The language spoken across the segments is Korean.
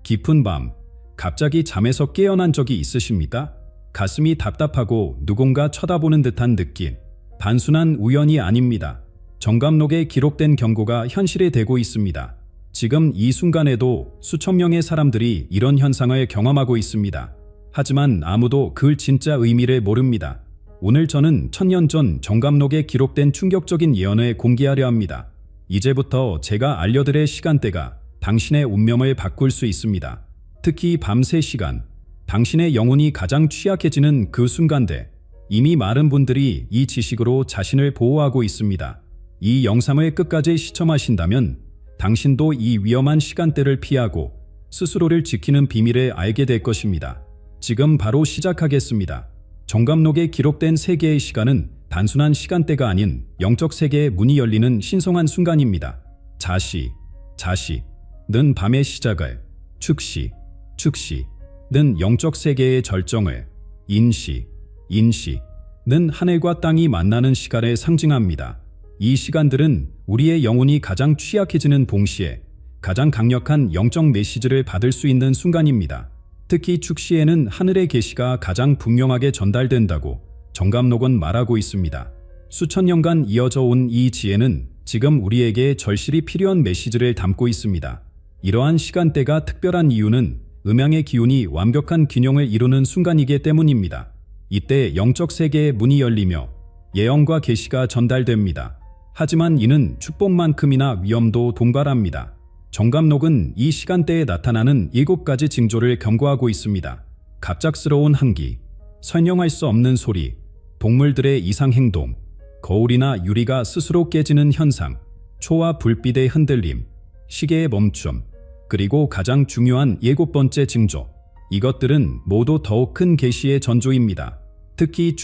깊은 밤, 갑자기 잠에서 깨어난 적이 있으십니까? 가슴이 답답하고 누군가 쳐다보는 듯한 느낌. 단순한 우연이 아닙니다. 정감록에 기록된 경고가 현실이 되고 있습니다. 지금 이 순간에도 수천 명의 사람들이 이런 현상을 경험하고 있습니다. 하지만 아무도 그 진짜 의미를 모릅니다. 오늘 저는 1000년 전 정감록에 기록된 충격적인 예언을 공개하려 합니다. 이제부터 제가 알려드릴 시간대가 당신의 운명을 바꿀 수 있습니다. 특히 밤 3시간, 당신의 영혼이 가장 취약해지는 그 순간대. 이미 많은 분들이 이 지식으로 자신을 보호하고 있습니다. 이 영상을 끝까지 시청하신다면 당신도 이 위험한 시간대를 피하고 스스로를 지키는 비밀을 알게 될 것입니다. 지금 바로 시작하겠습니다. 정감록에 기록된 세계의 시간은 단순한 시간대가 아닌 영적 세계의 문이 열리는 신성한 순간입니다. 자시는 밤의 시작을, 축시는 영적 세계의 절정을, 인시는 하늘과 땅이 만나는 시간을 상징합니다. 이 시간들은 우리의 영혼이 가장 취약해지는 동시에 가장 강력한 영적 메시지를 받을 수 있는 순간입니다. 특히 축시에는 하늘의 계시가 가장 분명하게 전달된다고 정감록은 말하고 있습니다. 수천 년간 이어져 온 이 지혜는 지금 우리에게 절실히 필요한 메시지를 담고 있습니다. 이러한 시간대가 특별한 이유는 음양의 기운이 완벽한 균형을 이루는 순간이기 때문입니다. 이때 영적 세계의 문이 열리며 예언과 계시가 전달됩니다. 하지만 이는 축복만큼이나 위험도 동반합니다. 정감록은 이 시간대에 나타나는 7가지 징조를 경고하고 있습니다. 갑작스러운 한기, 설명할 수 없는 소리, 동물들의 이상 행동, 거울이나 유리가 스스로 깨지는 현상, 초와 불빛의 흔들림, 시계의 멈춤, 그리고 가장 중요한 7번째 징조. 이것들은 모두 더욱 큰 계시의 전조입니다. 특히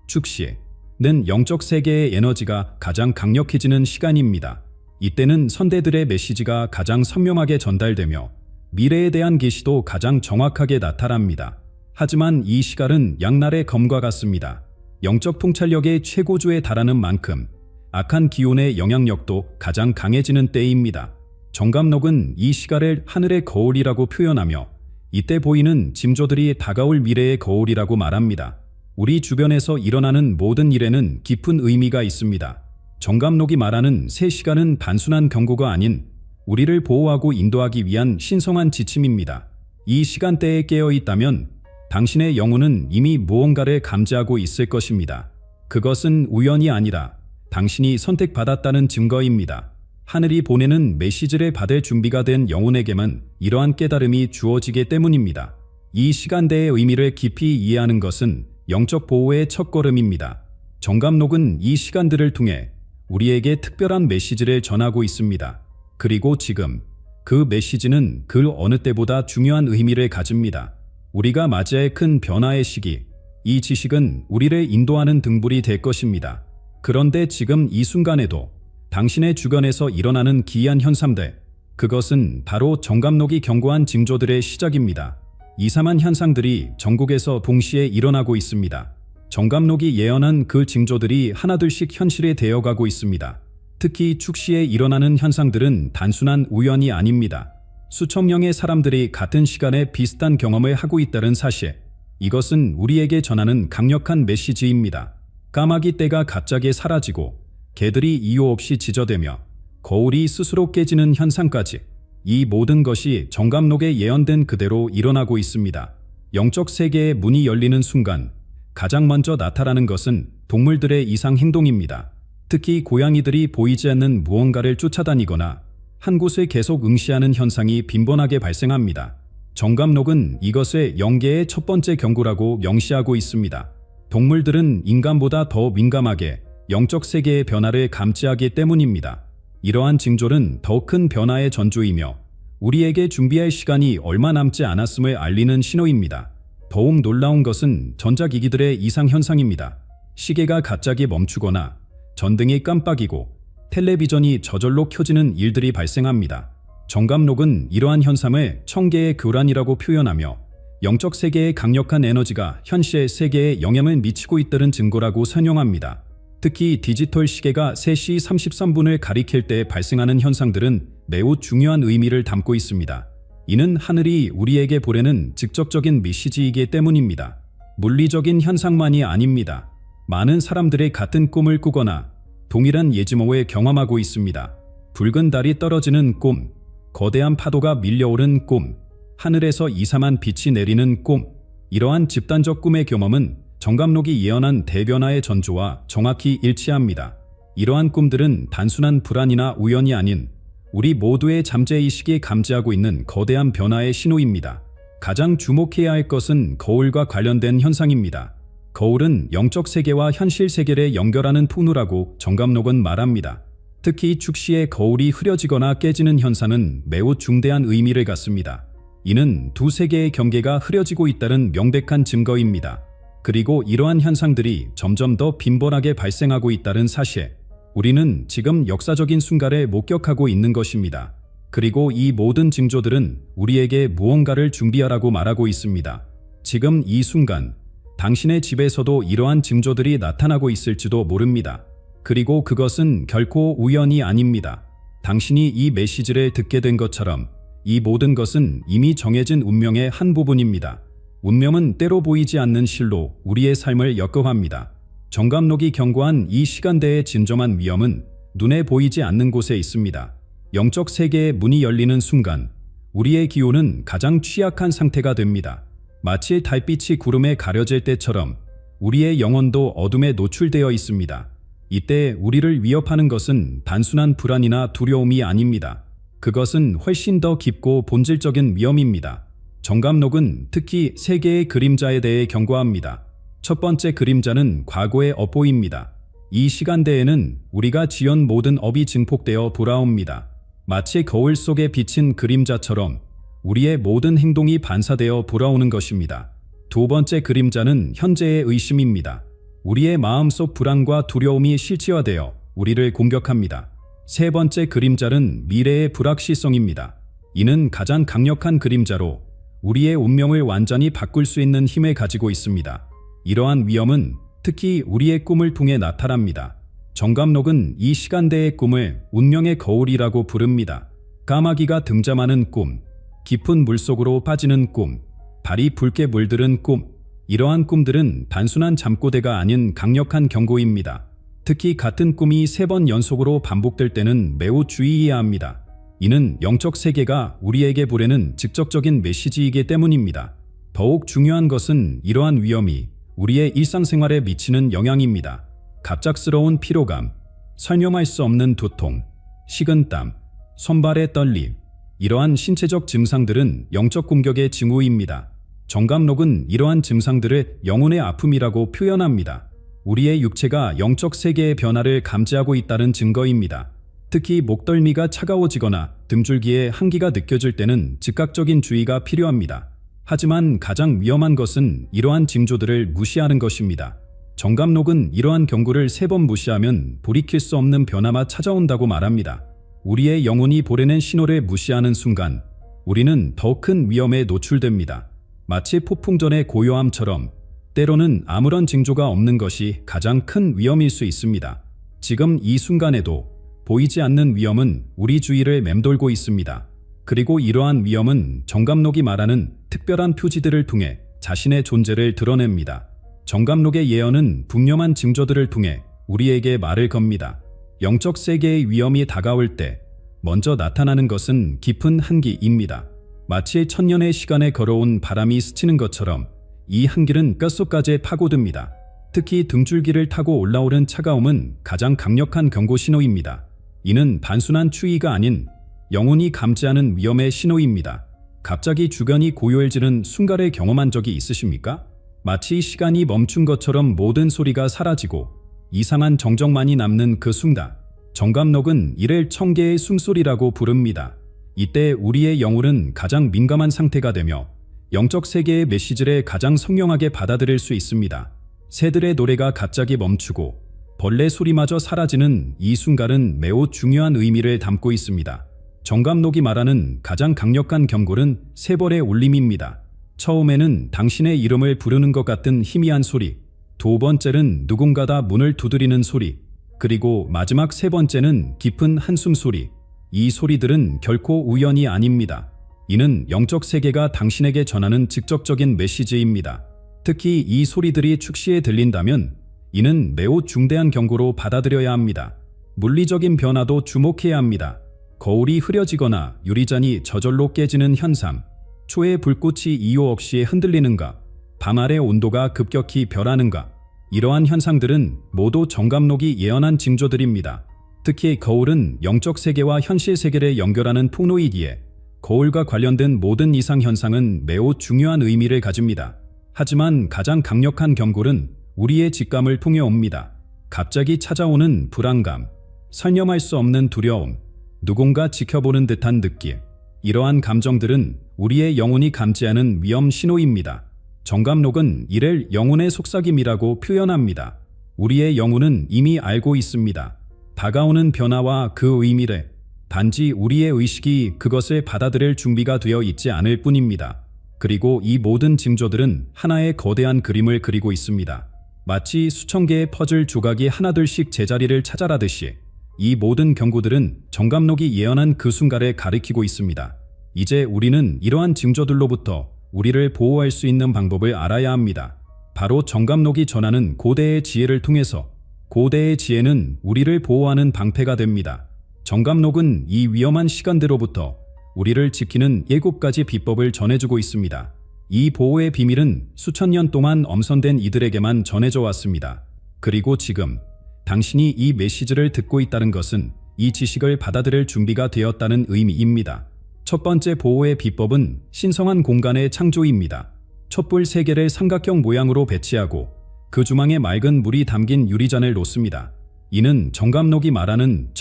축시는 영적 세계의 에너지가 가장 강력해지는 시간입니다. 이때는 선대들의 메시지가 가장 선명하게 전달되며 미래에 대한 계시도 가장 정확하게 나타납니다. 하지만 이 시간은 양날의 검과 같습니다. 영적 통찰력의 최고조에 달하는 만큼 악한 기운의 영향력도 가장 강해지는 때입니다. 정감록은 이 시간을 하늘의 거울이라고 표현하며 이때 보이는 징조들이 다가올 미래의 거울이라고 말합니다. 우리 주변에서 일어나는 모든 일에는 깊은 의미가 있습니다. 정감록이 말하는 3시간은 단순한 경고가 아닌 우리를 보호하고 인도하기 위한 신성한 지침입니다. 이 시간대에 깨어 있다면 당신의 영혼은 이미 무언가를 감지하고 있을 것입니다. 그것은 우연이 아니라 당신이 선택받았다는 증거입니다. 하늘이 보내는 메시지를 받을 준비가 된 영혼에게만 이러한 깨달음이 주어지기 때문입니다. 이 시간대의 의미를 깊이 이해하는 것은 영적 보호의 첫걸음입니다. 정감록은 이 시간들을 통해 우리에게 특별한 메시지를 전하고 있습니다. 그리고 지금 그 메시지는 그 어느 때보다 중요한 의미를 가집니다. 우리가 맞이할 큰 변화의 시기, 이 지식은 우리를 인도하는 등불이 될 것입니다. 그런데 지금 이 순간에도 당신의 주변에서 일어나는 기이한 현상들, 그것은 바로 정감록이 경고한 징조들의 시작입니다. 이상한 현상들이 전국에서 동시에 일어나고 있습니다. 정감록이 예언한 그 징조들이 하나둘씩 현실이 되어가고 있습니다. 특히 축시에 일어나는 현상들은 단순한 우연이 아닙니다. 수천 명의 사람들이 같은 시간에 비슷한 경험을 하고 있다는 사실, 이것은 우리에게 전하는 강력한 메시지입니다. 까마귀 떼가 갑자기 사라지고 개들이 이유 없이 짖어대며 거울이 스스로 깨지는 현상까지, 이 모든 것이 정감록에 예언된 그대로 일어나고 있습니다. 영적 세계의 문이 열리는 순간 가장 먼저 나타나는 것은 동물들의 이상 행동입니다. 특히 고양이들이 보이지 않는 무언가를 쫓아다니거나 한 곳을 계속 응시하는 현상이 빈번하게 발생합니다. 정감록은 이것을 영계의 첫 번째 경고라고 명시하고 있습니다. 동물들은 인간보다 더 민감하게 영적 세계의 변화를 감지하기 때문입니다. 이러한 징조는 더 큰 변화의 전조이며 우리에게 준비할 시간이 얼마 남지 않았음을 알리는 신호입니다. 더욱 놀라운 것은 전자기기들의 이상 현상입니다. 시계가 갑자기 멈추거나 전등이 깜빡이고 텔레비전이 저절로 켜지는 일들이 발생합니다. 정감록은 이러한 현상을 천개의 교란이라고 표현하며 영적 세계의 강력한 에너지가 현실 세계에 영향을 미치고 있다는 증거라고 설명합니다. 특히 디지털 시계가 3시 33분을 가리킬 때 발생하는 현상들은 매우 중요한 의미를 담고 있습니다. 이는 하늘이 우리에게 보내는 직접적인 메시지이기 때문입니다. 물리적인 현상만이 아닙니다. 많은 사람들이 같은 꿈을 꾸거나 동일한 예지몽을 경험하고 있습니다. 붉은 달이 떨어지는 꿈, 거대한 파도가 밀려오른 꿈, 하늘에서 이상한 빛이 내리는 꿈. 이러한 집단적 꿈의 경험은 정감록이 예언한 대변화의 전조와 정확히 일치합니다. 이러한 꿈들은 단순한 불안이나 우연이 아닌 우리 모두의 잠재의식이 감지하고 있는 거대한 변화의 신호입니다. 가장 주목해야 할 것은 거울과 관련된 현상입니다. 거울은 영적 세계와 현실 세계를 연결하는 통로라고 정감록은 말합니다. 특히 축시의 거울이 흐려지거나 깨지는 현상은 매우 중대한 의미를 갖습니다. 이는 두 세계의 경계가 흐려지고 있다는 명백한 증거입니다. 그리고 이러한 현상들이 점점 더 빈번하게 발생하고 있다는 사실, 우리는 지금 역사적인 순간을 목격하고 있는 것입니다. 그리고 이 모든 징조들은 우리에게 무언가를 준비하라고 말하고 있습니다. 지금 이 순간, 당신의 집에서도 이러한 징조들이 나타나고 있을지도 모릅니다. 그리고 그것은 결코 우연이 아닙니다. 당신이 이 메시지를 듣게 된 것처럼 이 모든 것은 이미 정해진 운명의 한 부분입니다. 운명은 때로 보이지 않는 실로 우리의 삶을 역거합니다. 정감록이 경고한 이 시간대의 진정한 위험은 눈에 보이지 않는 곳에 있습니다. 영적 세계의 문이 열리는 순간 우리의 기호는 가장 취약한 상태가 됩니다. 마치 달빛이 구름에 가려질 때처럼 우리의 영혼도 어둠에 노출되어 있습니다. 이때 우리를 위협하는 것은 단순한 불안이나 두려움이 아닙니다. 그것은 훨씬 더 깊고 본질적인 위험입니다. 정감록은 특히 세 개의 그림자에 대해 경고합니다. 첫 번째 그림자는 과거의 업보입니다. 이 시간대에는 우리가 지은 모든 업이 증폭되어 돌아옵니다. 마치 거울 속에 비친 그림자처럼 우리의 모든 행동이 반사되어 돌아오는 것입니다. 두 번째 그림자는 현재의 의심입니다. 우리의 마음속 불안과 두려움이 실체화되어 우리를 공격합니다. 세 번째 그림자는 미래의 불확실성입니다. 이는 가장 강력한 그림자로 우리의 운명을 완전히 바꿀 수 있는 힘을 가지고 있습니다. 이러한 위험은 특히 우리의 꿈을 통해 나타납니다. 정감록은 이 시간대의 꿈을 운명의 거울이라고 부릅니다. 까마귀가 등장하는 꿈, 깊은 물속으로 빠지는 꿈, 발이 붉게 물들은 꿈. 이러한 꿈들은 단순한 잠꼬대가 아닌 강력한 경고입니다. 특히 같은 꿈이 3번 연속으로 반복될 때는 매우 주의해야 합니다. 이는 영적 세계가 우리에게 보내는 직접적인 메시지이기 때문입니다. 더욱 중요한 것은 이러한 위험이 우리의 일상생활에 미치는 영향입니다. 갑작스러운 피로감, 설명할 수 없는 두통, 식은땀, 손발의 떨림. 이러한 신체적 증상들은 영적 공격의 징후입니다. 정감록은 이러한 증상들을 영혼의 아픔이라고 표현합니다. 우리의 육체가 영적 세계의 변화를 감지하고 있다는 증거입니다. 특히 목덜미가 차가워지거나 등줄기에 한기가 느껴질 때는 즉각적인 주의가 필요합니다. 하지만 가장 위험한 것은 이러한 징조들을 무시하는 것입니다. 정감록은 이러한 경고를 3번 무시하면 돌이킬 수 없는 변화가 찾아온다고 말합니다. 우리의 영혼이 보내는 신호를 무시하는 순간 우리는 더 큰 위험에 노출됩니다. 마치 폭풍전의 고요함처럼 때로는 아무런 징조가 없는 것이 가장 큰 위험일 수 있습니다. 지금 이 순간에도 보이지 않는 위험은 우리 주위를 맴돌고 있습니다. 그리고 이러한 위험은 정감록이 말하는 특별한 표지들을 통해 자신의 존재를 드러냅니다. 정감록의 예언은 분명한 징조들을 통해 우리에게 말을 겁니다. 영적 세계의 위험이 다가올 때 먼저 나타나는 것은 깊은 한기입니다. 마치 천년의 시간에 걸어온 바람이 스치는 것처럼 이 한기는 뼛속까지 파고듭니다. 특히 등줄기를 타고 올라오는 차가움은 가장 강력한 경고 신호입니다. 이는 단순한 추위가 아닌 영혼이 감지하는 위험의 신호입니다. 갑자기 주변이 고요해지는 순간을 경험한 적이 있으십니까? 마치 시간이 멈춘 것처럼 모든 소리가 사라지고 이상한 정적만이 남는 그 순간, 정감록은 이를 청개의 숨소리라고 부릅니다. 이때 우리의 영혼은 가장 민감한 상태가 되며 영적 세계의 메시지를 가장 선명하게 받아들일 수 있습니다. 새들의 노래가 갑자기 멈추고 벌레 소리마저 사라지는 이 순간은 매우 중요한 의미를 담고 있습니다. 정감록이 말하는 가장 강력한 경고는 3벌의 울림입니다. 처음에는 당신의 이름을 부르는 것 같은 희미한 소리, 두 번째는 누군가가 문을 두드리는 소리, 그리고 마지막 3번째는 깊은 한숨 소리. 이 소리들은 결코 우연이 아닙니다. 이는 영적 세계가 당신에게 전하는 직접적인 메시지입니다. 특히 이 소리들이 축시에 들린다면 이는 매우 중대한 경고로 받아들여야 합니다. 물리적인 변화도 주목해야 합니다. 거울이 흐려지거나 유리잔이 저절로 깨지는 현상, 초의 불꽃이 이유 없이 흔들리는가, 밤 아래 온도가 급격히 변하는가, 이러한 현상들은 모두 정감록이 예언한 징조들입니다. 특히 거울은 영적 세계와 현실 세계를 연결하는 통로이기에 거울과 관련된 모든 이상 현상은 매우 중요한 의미를 가집니다. 하지만 가장 강력한 경고는 우리의 직감을 통해 옵니다. 갑자기 찾아오는 불안감, 설명할 수 없는 두려움, 누군가 지켜보는 듯한 느낌. 이러한 감정들은 우리의 영혼이 감지하는 위험 신호입니다. 정감록은 이를 영혼의 속삭임이라고 표현합니다. 우리의 영혼은 이미 알고 있습니다. 다가오는 변화와 그 의미를, 단지 우리의 의식이 그것을 받아들일 준비가 되어 있지 않을 뿐입니다. 그리고 이 모든 징조들은 하나의 거대한 그림을 그리고 있습니다. 마치 수천 개의 퍼즐 조각이 하나둘씩 제자리를 찾아가듯이 이 모든 경고들은 정감록이 예언한 그 순간을 가리키고 있습니다. 이제 우리는 이러한 징조들로부터 우리를 보호할 수 있는 방법을 알아야 합니다. 바로 정감록이 전하는 고대의 지혜를 통해서. 고대의 지혜는 우리를 보호하는 방패가 됩니다. 정감록은 이 위험한 시간대로부터 우리를 지키는 7가지 비법을 전해주고 있습니다. 이 보호의 비밀은 수천 년 동안 엄선된 이들에게만 전해져 왔습니다. 그리고 지금 당신이 이 메시지를 듣고 있다는 것은 이 지식을 받아들일 준비가 되었다는 의미입니다. 첫 번째 보호의 비법은 신성한 공간의 창조입니다. 촛불 3개를 삼각형 모양으로 배치하고 그 중앙에 맑은 물이 담긴 유리잔을 놓습니다. 이는 정감록이 말하는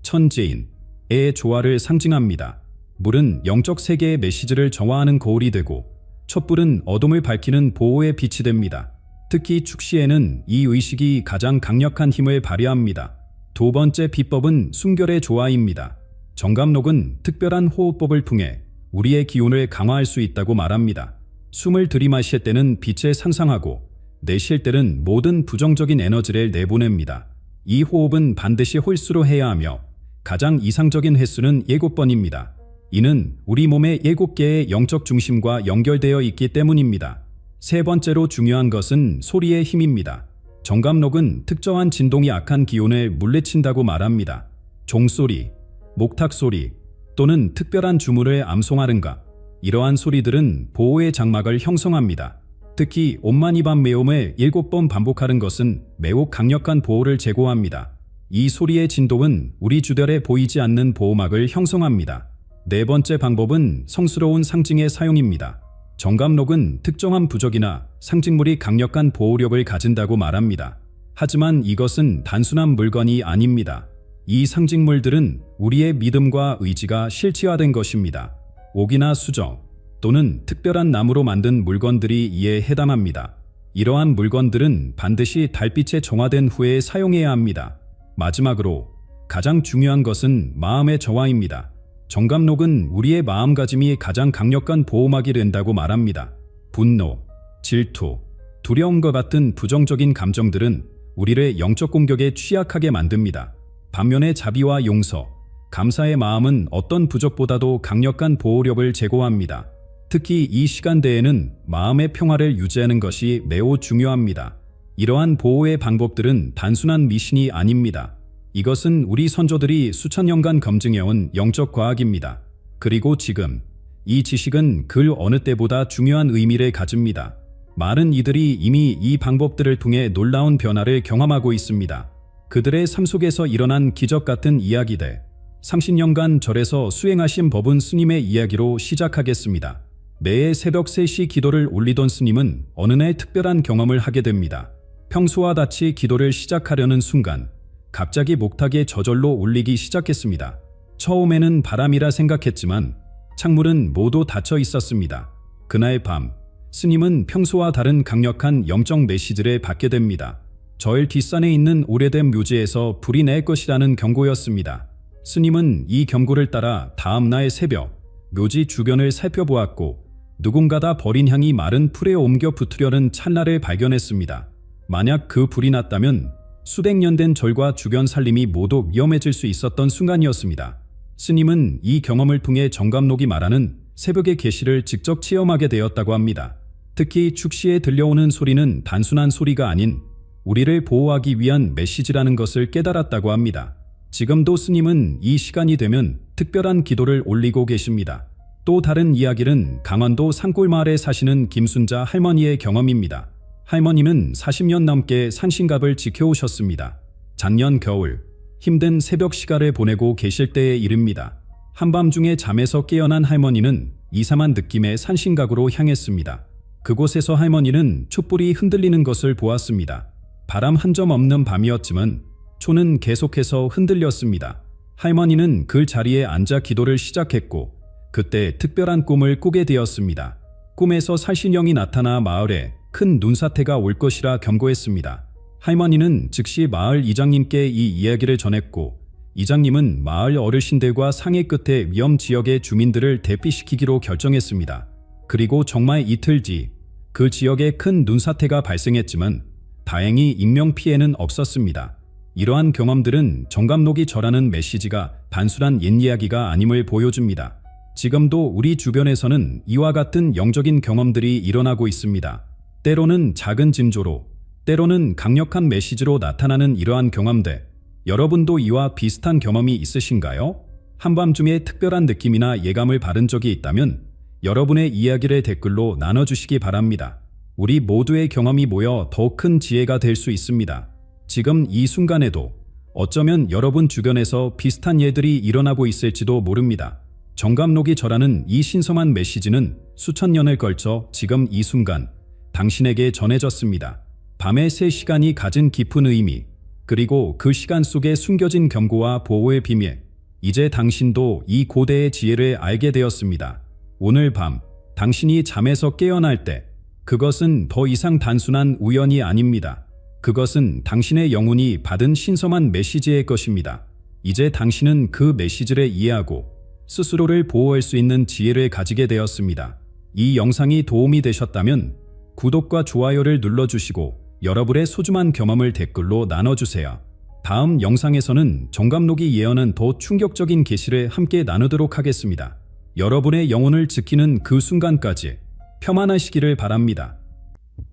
천재인의 조화를 상징합니다. 물은 영적 세계의 메시지를 정화하는 거울이 되고 촛불은 어둠을 밝히는 보호의 빛이 됩니다. 특히 축시에는 이 의식이 가장 강력한 힘을 발휘합니다. 두 번째 비법은 숨결의 조화입니다. 정감록은 특별한 호흡법을 통해 우리의 기운을 강화할 수 있다고 말합니다. 숨을 들이마실 때는 빛을 상상하고 내쉴 때는 모든 부정적인 에너지를 내보냅니다. 이 호흡은 반드시 홀수로 해야 하며 가장 이상적인 횟수는 7번입니다. 이는 우리 몸의 7개의 영적 중심과 연결되어 있기 때문입니다. 세 번째로 중요한 것은 소리의 힘입니다. 정감록은 특정한 진동이 악한 기운을 물리친다고 말합니다. 종소리, 목탁소리 또는 특별한 주문을 암송하는가, 이러한 소리들은 보호의 장막을 형성합니다. 특히 옴마니밤 메옴을 7번 반복하는 것은 매우 강력한 보호를 제공합니다. 이 소리의 진동은 우리 주변에 보이지 않는 보호막을 형성합니다. 네 번째 방법은 성스러운 상징의 사용입니다. 정감록은 특정한 부적이나 상징물이 강력한 보호력을 가진다고 말합니다. 하지만 이것은 단순한 물건이 아닙니다. 이 상징물들은 우리의 믿음과 의지가 실체화된 것입니다. 옥이나 수정 또는 특별한 나무로 만든 물건들이 이에 해당합니다. 이러한 물건들은 반드시 달빛에 정화된 후에 사용해야 합니다. 마지막으로 가장 중요한 것은 마음의 정화입니다. 정감록은 우리의 마음가짐이 가장 강력한 보호막이 된다고 말합니다. 분노, 질투, 두려움과 같은 부정적인 감정들은 우리를 영적 공격에 취약하게 만듭니다. 반면에 자비와 용서, 감사의 마음은 어떤 부적보다도 강력한 보호력을 제공합니다. 특히 이 시간대에는 마음의 평화를 유지하는 것이 매우 중요합니다. 이러한 보호의 방법들은 단순한 미신이 아닙니다. 이것은 우리 선조들이 수천 년간 검증해온 영적 과학입니다. 그리고 지금 이 지식은 그 어느 때보다 중요한 의미를 가집니다. 많은 이들이 이미 이 방법들을 통해 놀라운 변화를 경험하고 있습니다. 그들의 삶 속에서 일어난 기적 같은 이야기들, 30년간 절에서 수행하신 법은 스님의 이야기로 시작하겠습니다. 매일 새벽 3시 기도를 올리던 스님은 어느 날 특별한 경험을 하게 됩니다. 평소와 같이 기도를 시작하려는 순간 갑자기 목탁에 저절로 울리기 시작했습니다. 처음에는 바람이라 생각했지만 창문은 모두 닫혀 있었습니다. 그날 밤 스님은 평소와 다른 강력한 영적 메시지를 받게 됩니다. 절 뒷산에 있는 오래된 묘지에서 불이 날 것이라는 경고였습니다. 스님은 이 경고를 따라 다음 날 새벽 묘지 주변을 살펴보았고 누군가가 버린 향이 마른 풀에 옮겨 붙으려는 찰나를 발견했습니다. 만약 그 불이 났다면 수백 년 된 절과 주변 산림이 모두 위험해질 수 있었던 순간이었습니다. 스님은 이 경험을 통해 정감록이 말하는 새벽의 계시를 직접 체험하게 되었다고 합니다. 특히 축시에 들려오는 소리는 단순한 소리가 아닌 우리를 보호하기 위한 메시지라는 것을 깨달았다고 합니다. 지금도 스님은 이 시간이 되면 특별한 기도를 올리고 계십니다. 또 다른 이야기는 강원도 산골마을에 사시는 김순자 할머니의 경험입니다. 할머니는 40년 넘게 산신갑을 지켜오셨습니다. 작년 겨울 힘든 새벽 시간을 보내고 계실 때의 일입니다. 한밤중에 잠에서 깨어난 할머니는 이상한 느낌의 산신각으로 향했습니다. 그곳에서 할머니는 촛불이 흔들리는 것을 보았습니다. 바람 한 점 없는 밤이었지만 초는 계속해서 흔들렸습니다. 할머니는 그 자리에 앉아 기도를 시작했고 그때 특별한 꿈을 꾸게 되었습니다. 꿈에서 살신령이 나타나 마을에 큰 눈사태가 올 것이라 경고했습니다. 할머니는 즉시 마을 이장님께 이 이야기를 전했고 이장님은 마을 어르신들과 상의 끝에 위험 지역의 주민들을 대피시키기로 결정했습니다. 그리고 정말 이틀 뒤 그 지역에 큰 눈사태가 발생했지만 다행히 인명피해는 없었습니다. 이러한 경험들은 정감록이 전하는 메시지가 단순한 옛 이야기가 아님을 보여줍니다. 지금도 우리 주변에서는 이와 같은 영적인 경험들이 일어나고 있습니다. 때로는 작은 징조로, 때로는 강력한 메시지로 나타나는 이러한 경험들, 여러분도 이와 비슷한 경험이 있으신가요? 한밤중에 특별한 느낌이나 예감을 받은 적이 있다면 여러분의 이야기를 댓글로 나눠주시기 바랍니다. 우리 모두의 경험이 모여 더 큰 지혜가 될 수 있습니다. 지금 이 순간에도 어쩌면 여러분 주변에서 비슷한 예들이 일어나고 있을지도 모릅니다. 정감록이 전하는 이 신성한 메시지는 수천 년을 걸쳐 지금 이 순간 당신에게 전해졌습니다. 밤의 3시간이 가진 깊은 의미, 그리고 그 시간 속에 숨겨진 경고와 보호의 비밀, 이제 당신도 이 고대의 지혜를 알게 되었습니다. 오늘 밤 당신이 잠에서 깨어날 때 그것은 더 이상 단순한 우연이 아닙니다. 그것은 당신의 영혼이 받은 신성한 메시지의 것입니다. 이제 당신은 그 메시지를 이해하고 스스로를 보호할 수 있는 지혜를 가지게 되었습니다. 이 영상이 도움이 되셨다면 구독과 좋아요를 눌러주시고 여러분의 소중한 경험을 댓글로 나눠주세요. 다음 영상에서는 정감록이 예언한 더 충격적인 계시를 함께 나누도록 하겠습니다. 여러분의 영혼을 지키는 그 순간까지 평안하시기를 바랍니다.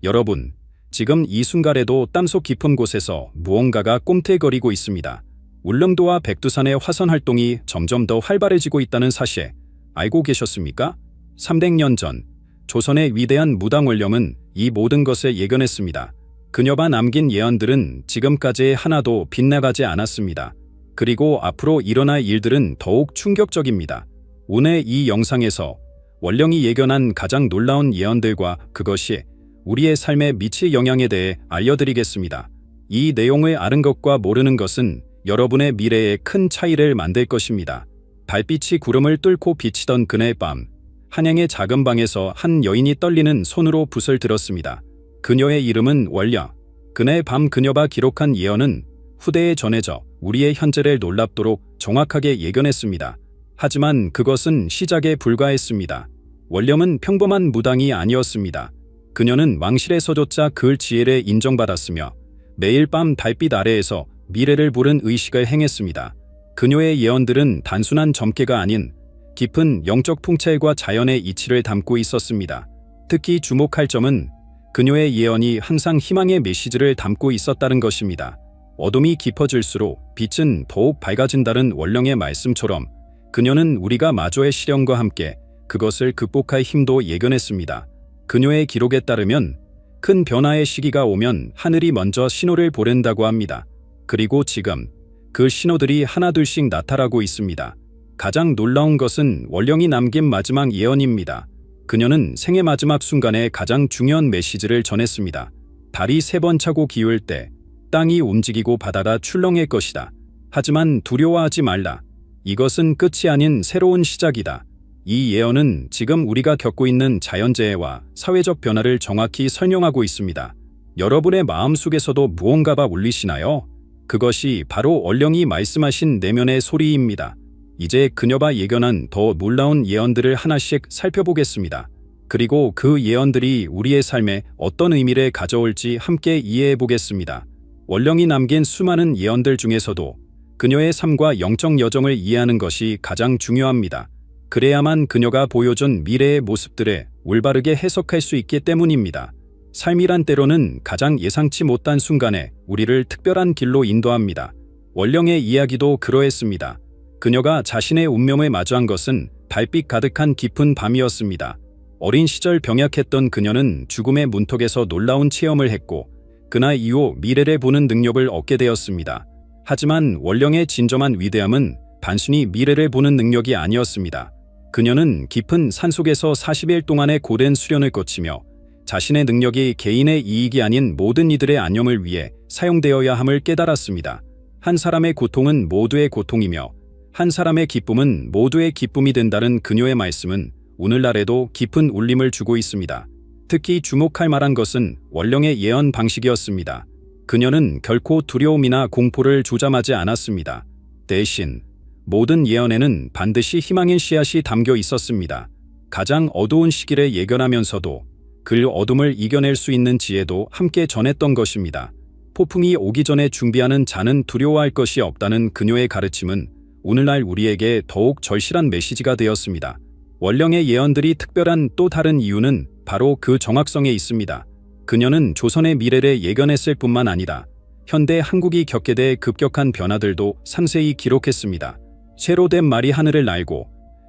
여러분, 지금 이 순간에도 땅속 깊은 곳에서 무언가가 꿈틀거리고 있습니다. 울릉도와 백두산의 화선 활동이 점점 더 활발해지고 있다는 사실 알고 계셨습니까? 300년 전 조선의 위대한 무당 원령은 이 모든 것을 예견했습니다. 그녀가 남긴 예언들은 지금까지 하나도 빗나가지 않았습니다. 그리고 앞으로 일어날 일들은 더욱 충격적입니다. 오늘 이 영상에서 원령이 예견한 가장 놀라운 예언들과 그것이 우리의 삶에 미칠 영향에 대해 알려드리겠습니다. 이 내용을 아는 것과 모르는 것은 여러분의 미래에 큰 차이를 만들 것입니다. 달빛이 구름을 뚫고 비치던 그날 밤, 한양의 작은 방에서 한 여인이 떨리는 손으로 붓을 들었습니다. 그녀의 이름은 원령. 그날 밤 그녀가 기록한 예언은 후대에 전해져 우리의 현재를 놀랍도록 정확하게 예견했습니다. 하지만 그것은 시작에 불과했습니다. 원령은 평범한 무당이 아니었습니다. 그녀는 왕실에서조차 그 지혜를 인정받았으며 매일 밤 달빛 아래에서 미래를 보는 의식을 행했습니다. 그녀의 예언들은 단순한 점괘가 아닌 깊은 영적 풍채과 자연의 이치를 담고 있었습니다. 특히 주목할 점은 그녀의 예언이 항상 희망의 메시지를 담고 있었다는 것입니다. 어둠이 깊어질수록 빛은 더욱 밝아진다는 원령의 말씀처럼 그녀는 우리가 마주의 시련과 함께 그것을 극복할 힘도 예견했습니다. 그녀의 기록에 따르면 큰 변화의 시기가 오면 하늘이 먼저 신호를 보낸다고 합니다. 그리고 지금 그 신호들이 하나둘씩 나타나고 있습니다. 가장 놀라운 것은 원령이 남긴 마지막 예언입니다. 그녀는 생의 마지막 순간에 가장 중요한 메시지를 전했습니다. 달이 3번 차고 기울 때 땅이 움직이고 바다가 출렁일 것이다. 하지만 두려워하지 말라. 이것은 끝이 아닌 새로운 시작이다. 이 예언은 지금 우리가 겪고 있는 자연재해와 사회적 변화를 정확히 설명하고 있습니다. 여러분의 마음속에서도 무언가가 울리시나요? 그것이 바로 원령이 말씀하신 내면의 소리입니다. 이제 그녀가 예견한 더 놀라운 예언들을 하나씩 살펴보겠습니다. 그리고 그 예언들이 우리의 삶에 어떤 의미를 가져올지 함께 이해해 보겠습니다. 원령이 남긴 수많은 예언들 중에서도 그녀의 삶과 영적 여정을 이해하는 것이 가장 중요합니다. 그래야만 그녀가 보여준 미래의 모습들을 올바르게 해석할 수 있기 때문입니다. 삶이란 때로는 가장 예상치 못한 순간에 우리를 특별한 길로 인도합니다. 원령의 이야기도 그러했습니다. 그녀가 자신의 운명을 마주한 것은 달빛 가득한 깊은 밤이었습니다. 어린 시절 병약했던 그녀는 죽음의 문턱에서 놀라운 체험을 했고 그날 이후 미래를 보는 능력을 얻게 되었습니다. 하지만 원령의 진정한 위대함은 단순히 미래를 보는 능력이 아니었습니다. 그녀는 깊은 산속에서 40일 동안의 고된 수련을 거치며 자신의 능력이 개인의 이익이 아닌 모든 이들의 안녕을 위해 사용되어야 함을 깨달았습니다. 한 사람의 고통은 모두의 고통이며 한 사람의 기쁨은 모두의 기쁨이 된다는 그녀의 말씀은 오늘날에도 깊은 울림을 주고 있습니다. 특히 주목할 만한 것은 원령의 예언 방식이었습니다. 그녀는 결코 두려움이나 공포를 조장하지 않았습니다. 대신 모든 예언에는 반드시 희망의 씨앗이 담겨 있었습니다. 가장 어두운 시기를 예견하면서도 그 어둠을 이겨낼 수 있는 지혜도 함께 전했던 것입니다. 폭풍이 오기 전에 준비하는 자는 두려워할 것이 없다는 그녀의 가르침은 오늘날 우리에게 더욱 절실한 메시지가 되었습니다. 원령의 예언들이 특별한 또 다른 이유는 바로 그 정확성에 있습니다. 그녀는 조선의 미래를 예견했을 뿐만 아니라 현대 한국이 겪게 될 급격한 변화들도 상세히 기록했습니다. 새로 된 말이 하늘을 날고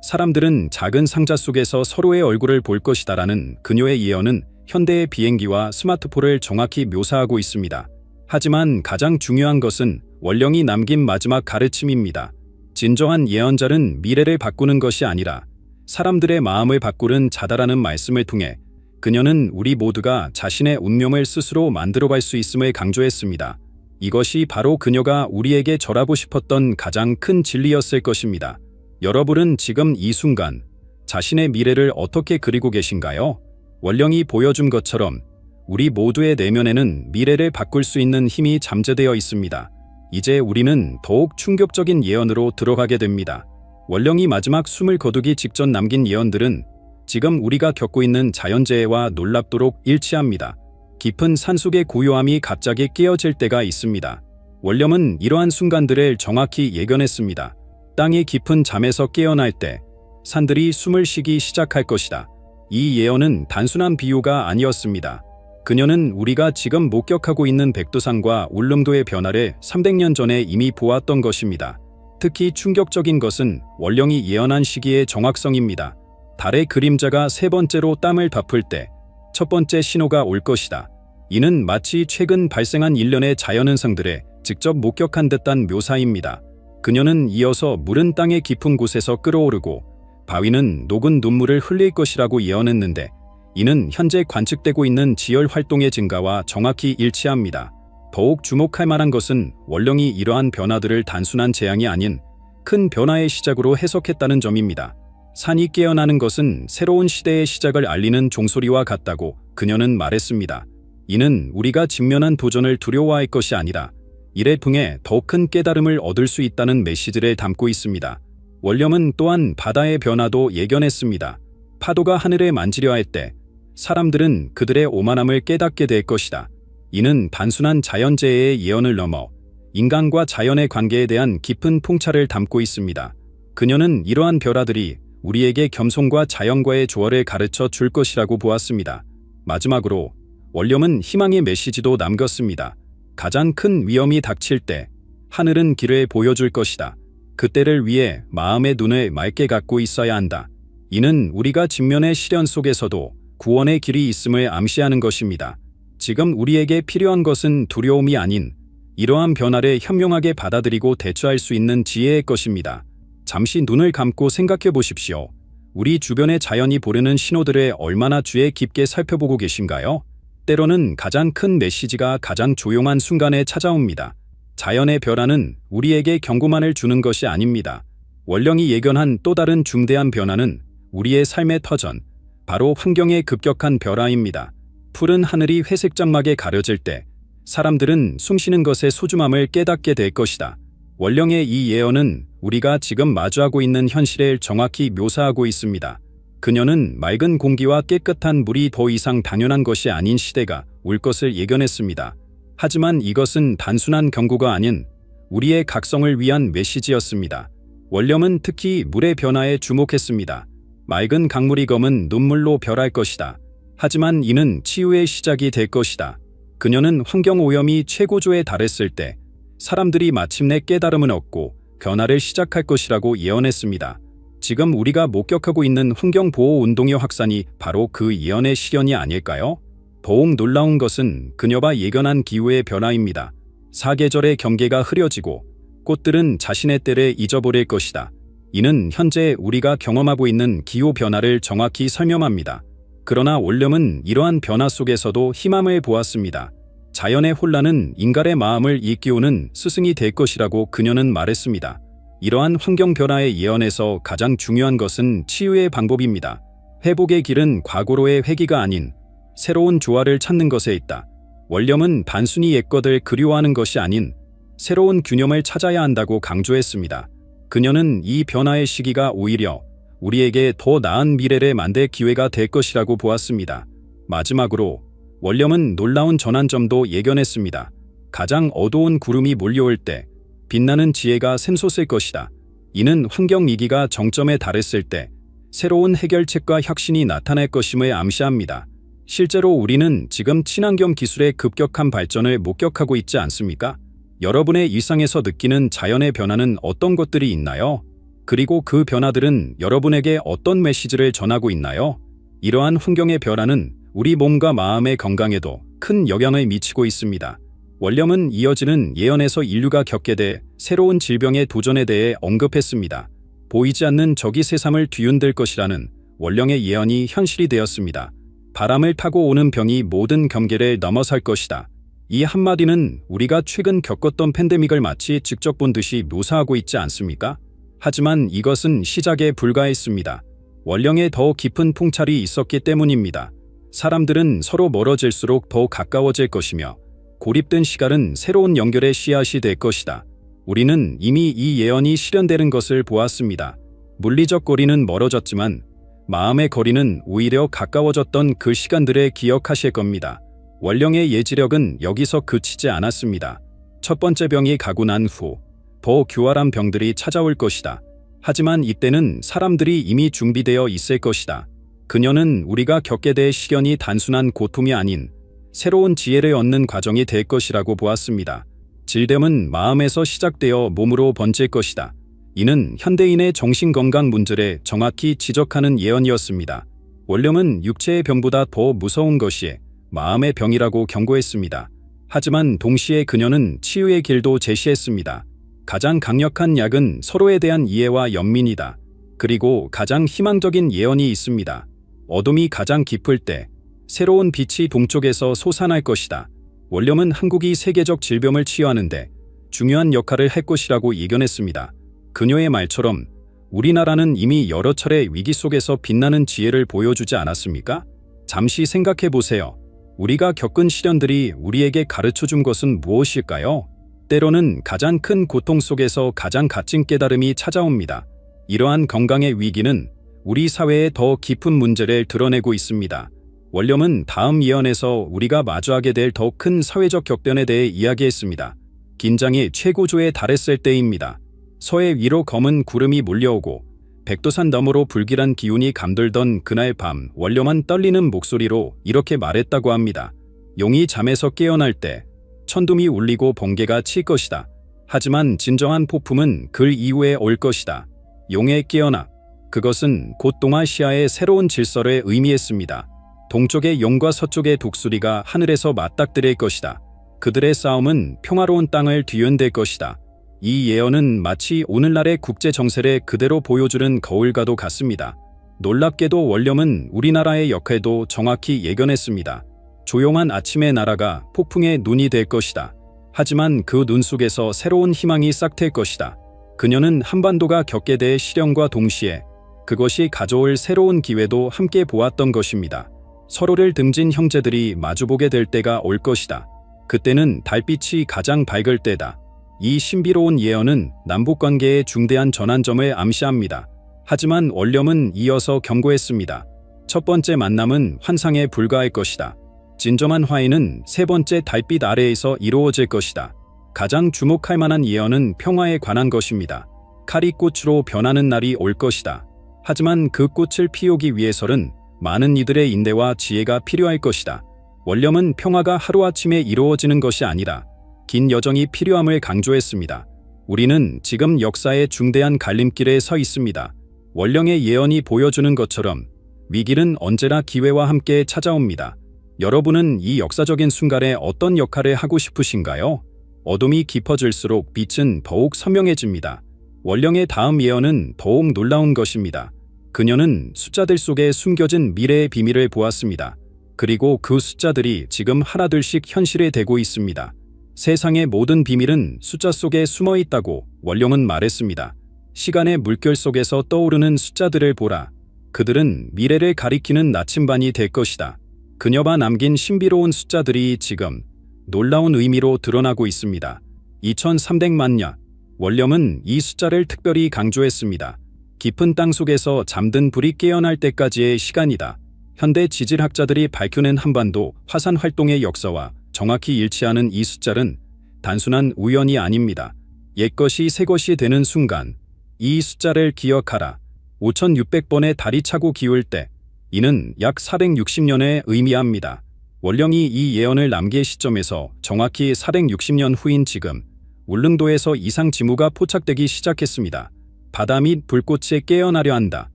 사람들은 작은 상자 속에서 서로의 얼굴을 볼 것이다라는 그녀의 예언은 현대의 비행기와 스마트폰을 정확히 묘사하고 있습니다. 하지만 가장 중요한 것은 원령이 남긴 마지막 가르침입니다. 진정한 예언자는 미래를 바꾸는 것이 아니라 사람들의 마음을 바꾸는 자다라는 말씀을 통해 그녀는 우리 모두가 자신의 운명을 스스로 만들어갈 수 있음을 강조했습니다. 이것이 바로 그녀가 우리에게 절하고 싶었던 가장 큰 진리였을 것입니다. 여러분은 지금 이 순간 자신의 미래를 어떻게 그리고 계신가요? 원령이 보여준 것처럼 우리 모두의 내면에는 미래를 바꿀 수 있는 힘이 잠재되어 있습니다. 이제 우리는 더욱 충격적인 예언으로 들어가게 됩니다. 원령이 마지막 숨을 거두기 직전 남긴 예언들은 지금 우리가 겪고 있는 자연재해와 놀랍도록 일치합니다. 깊은 산속의 고요함이 갑자기 깨어질 때가 있습니다. 원령은 이러한 순간들을 정확히 예견했습니다. 땅의 깊은 잠에서 깨어날 때 산들이 숨을 쉬기 시작할 것이다. 이 예언은 단순한 비유가 아니었습니다. 그녀는 우리가 지금 목격하고 있는 백두산과 울릉도의 변화를 300년 전에 이미 보았던 것입니다. 특히 충격적인 것은 원령이 예언한 시기의 정확성입니다. 달의 그림자가 세 번째로 땀을 덮을 때 첫 번째 신호가 올 것이다. 이는 마치 최근 발생한 일련의 자연현상들에 직접 목격한 듯한 묘사입니다. 그녀는 이어서 물은 땅의 깊은 곳에서 끓어오르고 바위는 녹은 눈물을 흘릴 것이라고 예언했는데 이는 현재 관측되고 있는 지열 활동의 증가와 정확히 일치합니다. 더욱 주목할 만한 것은 원령이 이러한 변화들을 단순한 재앙이 아닌 큰 변화의 시작으로 해석했다는 점입니다. 산이 깨어나는 것은 새로운 시대의 시작을 알리는 종소리와 같다고 그녀는 말했습니다. 이는 우리가 직면한 도전을 두려워할 것이 아니라 이를 통해 더 큰 깨달음을 얻을 수 있다는 메시지를 담고 있습니다. 원령은 또한 바다의 변화도 예견했습니다. 파도가 하늘을 만지려 할 때 사람들은 그들의 오만함을 깨닫게 될 것이다. 이는 단순한 자연재해의 예언을 넘어 인간과 자연의 관계에 대한 깊은 통찰을 담고 있습니다. 그녀는 이러한 변화들이 우리에게 겸손과 자연과의 조화를 가르쳐 줄 것이라고 보았습니다. 마지막으로 원령은 희망의 메시지도 남겼습니다. 가장 큰 위험이 닥칠 때 하늘은 길을 보여줄 것이다. 그때를 위해 마음의 눈을 맑게 갖고 있어야 한다. 이는 우리가 직면의 시련 속에서도 구원의 길이 있음을 암시하는 것입니다. 지금 우리에게 필요한 것은 두려움이 아닌 이러한 변화를 현명하게 받아들이고 대처할 수 있는 지혜의 것입니다. 잠시 눈을 감고 생각해 보십시오. 우리 주변의 자연이 보내는 신호들을 얼마나 주의 깊게 살펴보고 계신가요? 때로는 가장 큰 메시지가 가장 조용한 순간에 찾아옵니다. 자연의 변화는 우리에게 경고만을 주는 것이 아닙니다. 원령이 예견한 또 다른 중대한 변화는 우리의 삶의 터전, 바로 환경의 급격한 변화입니다. 푸른 하늘이 회색 장막에 가려질 때 사람들은 숨쉬는 것의 소중함을 깨닫게 될 것이다. 원령의 이 예언은 우리가 지금 마주하고 있는 현실을 정확히 묘사하고 있습니다. 그녀는 맑은 공기와 깨끗한 물이 더 이상 당연한 것이 아닌 시대가 올 것을 예견했습니다. 하지만 이것은 단순한 경고가 아닌 우리의 각성을 위한 메시지였습니다. 원념은 특히 물의 변화에 주목했습니다. 맑은 강물이 검은 눈물로 변할 것이다. 하지만 이는 치유의 시작이 될 것이다. 그녀는 환경오염이 최고조에 달했을 때 사람들이 마침내 깨달음을 얻고 변화를 시작할 것이라고 예언했습니다. 지금 우리가 목격하고 있는 환경보호운동의 확산이 바로 그 예언의 실현이 아닐까요? 더욱 놀라운 것은 그녀가 예견한 기후의 변화입니다. 사계절의 경계가 흐려지고 꽃들은 자신의 때를 잊어버릴 것이다. 이는 현재 우리가 경험하고 있는 기후 변화를 정확히 설명합니다. 그러나 원념은 이러한 변화 속에서도 희망을 보았습니다. 자연의 혼란은 인간의 마음을 일깨우는 스승이 될 것이라고 그녀는 말했습니다. 이러한 환경 변화의 예언에서 가장 중요한 것은 치유의 방법입니다. 회복의 길은 과거로의 회귀가 아닌 새로운 조화를 찾는 것에 있다. 원념은 단순히 옛것을 그리워하는 것이 아닌 새로운 균형을 찾아야 한다고 강조했습니다. 그녀는 이 변화의 시기가 오히려 우리에게 더 나은 미래를 만들 기회가 될 것이라고 보았습니다. 마지막으로 원념은 놀라운 전환점도 예견했습니다. 가장 어두운 구름이 몰려올 때 빛나는 지혜가 샘솟을 것이다. 이는 환경 위기가 정점에 달했을 때 새로운 해결책과 혁신이 나타날 것임을 암시합니다. 실제로 우리는 지금 친환경 기술의 급격한 발전을 목격하고 있지 않습니까? 여러분의 일상에서 느끼는 자연의 변화는 어떤 것들이 있나요? 그리고 그 변화들은 여러분에게 어떤 메시지를 전하고 있나요? 이러한 환경의 변화는 우리 몸과 마음의 건강에도 큰 영향을 미치고 있습니다. 원념은 이어지는 예언에서 인류가 겪게 될 새로운 질병의 도전에 대해 언급했습니다. 보이지 않는 적이 세상을 뒤흔들 것이라는 원념의 예언이 현실이 되었습니다. 바람을 타고 오는 병이 모든 경계를 넘어설 것이다. 이 한마디는 우리가 최근 겪었던 팬데믹을 마치 직접 본 듯이 묘사하고 있지 않습니까? 하지만 이것은 시작에 불과했습니다. 원령에 더 깊은 통찰이 있었기 때문입니다. 사람들은 서로 멀어질수록 더 가까워질 것이며 고립된 시간은 새로운 연결의 씨앗이 될 것이다. 우리는 이미 이 예언이 실현되는 것을 보았습니다. 물리적 거리는 멀어졌지만 마음의 거리는 오히려 가까워졌던 그 시간들을 기억하실 겁니다. 원령의 예지력은 여기서 그치지 않았습니다. 첫 번째 병이 가고 난 후 더 교활한 병들이 찾아올 것이다. 하지만 이때는 사람들이 이미 준비되어 있을 것이다. 그녀는 우리가 겪게 될 시련이 단순한 고통이 아닌 새로운 지혜를 얻는 과정이 될 것이라고 보았습니다. 질병은 마음에서 시작되어 몸으로 번질 것이다. 이는 현대인의 정신건강 문제를 정확히 지적하는 예언이었습니다. 원령은 육체의 병보다 더 무서운 것이 마음의 병이라고 경고했습니다. 하지만 동시에 그녀는 치유의 길도 제시했습니다. 가장 강력한 약은 서로에 대한 이해와 연민이다. 그리고 가장 희망적인 예언이 있습니다. 어둠이 가장 깊을 때 새로운 빛이 동쪽에서 솟아날 것이다. 원령은 한국이 세계적 질병을 치유하는데 중요한 역할을 할 것이라고 예견했습니다. 그녀의 말처럼 우리나라는 이미 여러 차례 위기 속에서 빛나는 지혜를 보여주지 않았습니까? 잠시 생각해 보세요. 우리가 겪은 시련들이 우리에게 가르쳐준 것은 무엇일까요? 때로는 가장 큰 고통 속에서 가장 값진 깨달음이 찾아옵니다. 이러한 건강의 위기는 우리 사회의 더 깊은 문제를 드러내고 있습니다. 원념은 다음 예언에서 우리가 마주하게 될 더 큰 사회적 격변에 대해 이야기했습니다. 긴장이 최고조에 달했을 때입니다. 서해 위로 검은 구름이 몰려오고 백두산 너머로 불길한 기운이 감돌던 그날 밤 원념은 떨리는 목소리로 이렇게 말했다고 합니다. 용이 잠에서 깨어날 때 천둥이 울리고 번개가 칠 것이다. 하지만 진정한 폭풍은 그 이후에 올 것이다. 용의 깨어나. 그것은 곧 동아시아의 새로운 질서를 의미했습니다. 동쪽의 용과 서쪽의 독수리가 하늘에서 맞닥뜨릴 것이다. 그들의 싸움은 평화로운 땅을 뒤흔들 것이다. 이 예언은 마치 오늘날의 국제 정세를 그대로 보여주는 거울과도 같습니다. 놀랍게도 원념은 우리나라의 역할도 정확히 예견했습니다. 조용한 아침의 나라가 폭풍의 눈이 될 것이다. 하지만 그 눈 속에서 새로운 희망이 싹틀 것이다. 그녀는 한반도가 겪게 될 시련과 동시에 그것이 가져올 새로운 기회도 함께 보았던 것입니다. 서로를 등진 형제들이 마주보게 될 때가 올 것이다. 그때는 달빛이 가장 밝을 때다. 이 신비로운 예언은 남북관계의 중대한 전환점을 암시합니다. 하지만 원념은 이어서 경고했습니다. 첫 번째 만남은 환상에 불과할 것이다. 진정한 화해는 세 번째 달빛 아래에서 이루어질 것이다. 가장 주목할 만한 예언은 평화에 관한 것입니다. 칼이 꽃으로 변하는 날이 올 것이다. 하지만 그 꽃을 피우기 위해서는 많은 이들의 인내와 지혜가 필요할 것이다. 원령은 평화가 하루아침에 이루어지는 것이 아니라 긴 여정이 필요함을 강조했습니다. 우리는 지금 역사의 중대한 갈림길에 서 있습니다. 원령의 예언이 보여주는 것처럼 위기는 언제나 기회와 함께 찾아옵니다. 여러분은 이 역사적인 순간에 어떤 역할을 하고 싶으신가요? 어둠이 깊어질수록 빛은 더욱 선명해집니다. 원령의 다음 예언은 더욱 놀라운 것입니다. 그녀는 숫자들 속에 숨겨진 미래의 비밀을 보았습니다. 그리고 그 숫자들이 지금 하나둘씩 현실이 되고 있습니다. 세상의 모든 비밀은 숫자 속에 숨어 있다고 원령은 말했습니다. 시간의 물결 속에서 떠오르는 숫자들을 보라. 그들은 미래를 가리키는 나침반이 될 것이다. 그녀가 남긴 신비로운 숫자들이 지금 놀라운 의미로 드러나고 있습니다. 2300만 년. 원령은 이 숫자를 특별히 강조했습니다. 깊은 땅 속에서 잠든 불이 깨어날 때까지의 시간이다. 현대 지질학자들이 밝혀낸 한반도 화산 활동의 역사와 정확히 일치하는 이 숫자는 단순한 우연이 아닙니다. 옛것이 새것이 되는 순간, 이 숫자를 기억하라. 5600번의 달이 차고 기울 때, 이는 약 460년에 의미합니다. 원령이 이 예언을 남길 시점에서 정확히 460년 후인 지금, 울릉도에서 이상 징후가 포착되기 시작했습니다. 바다 및 불꽃이 깨어나려 한다.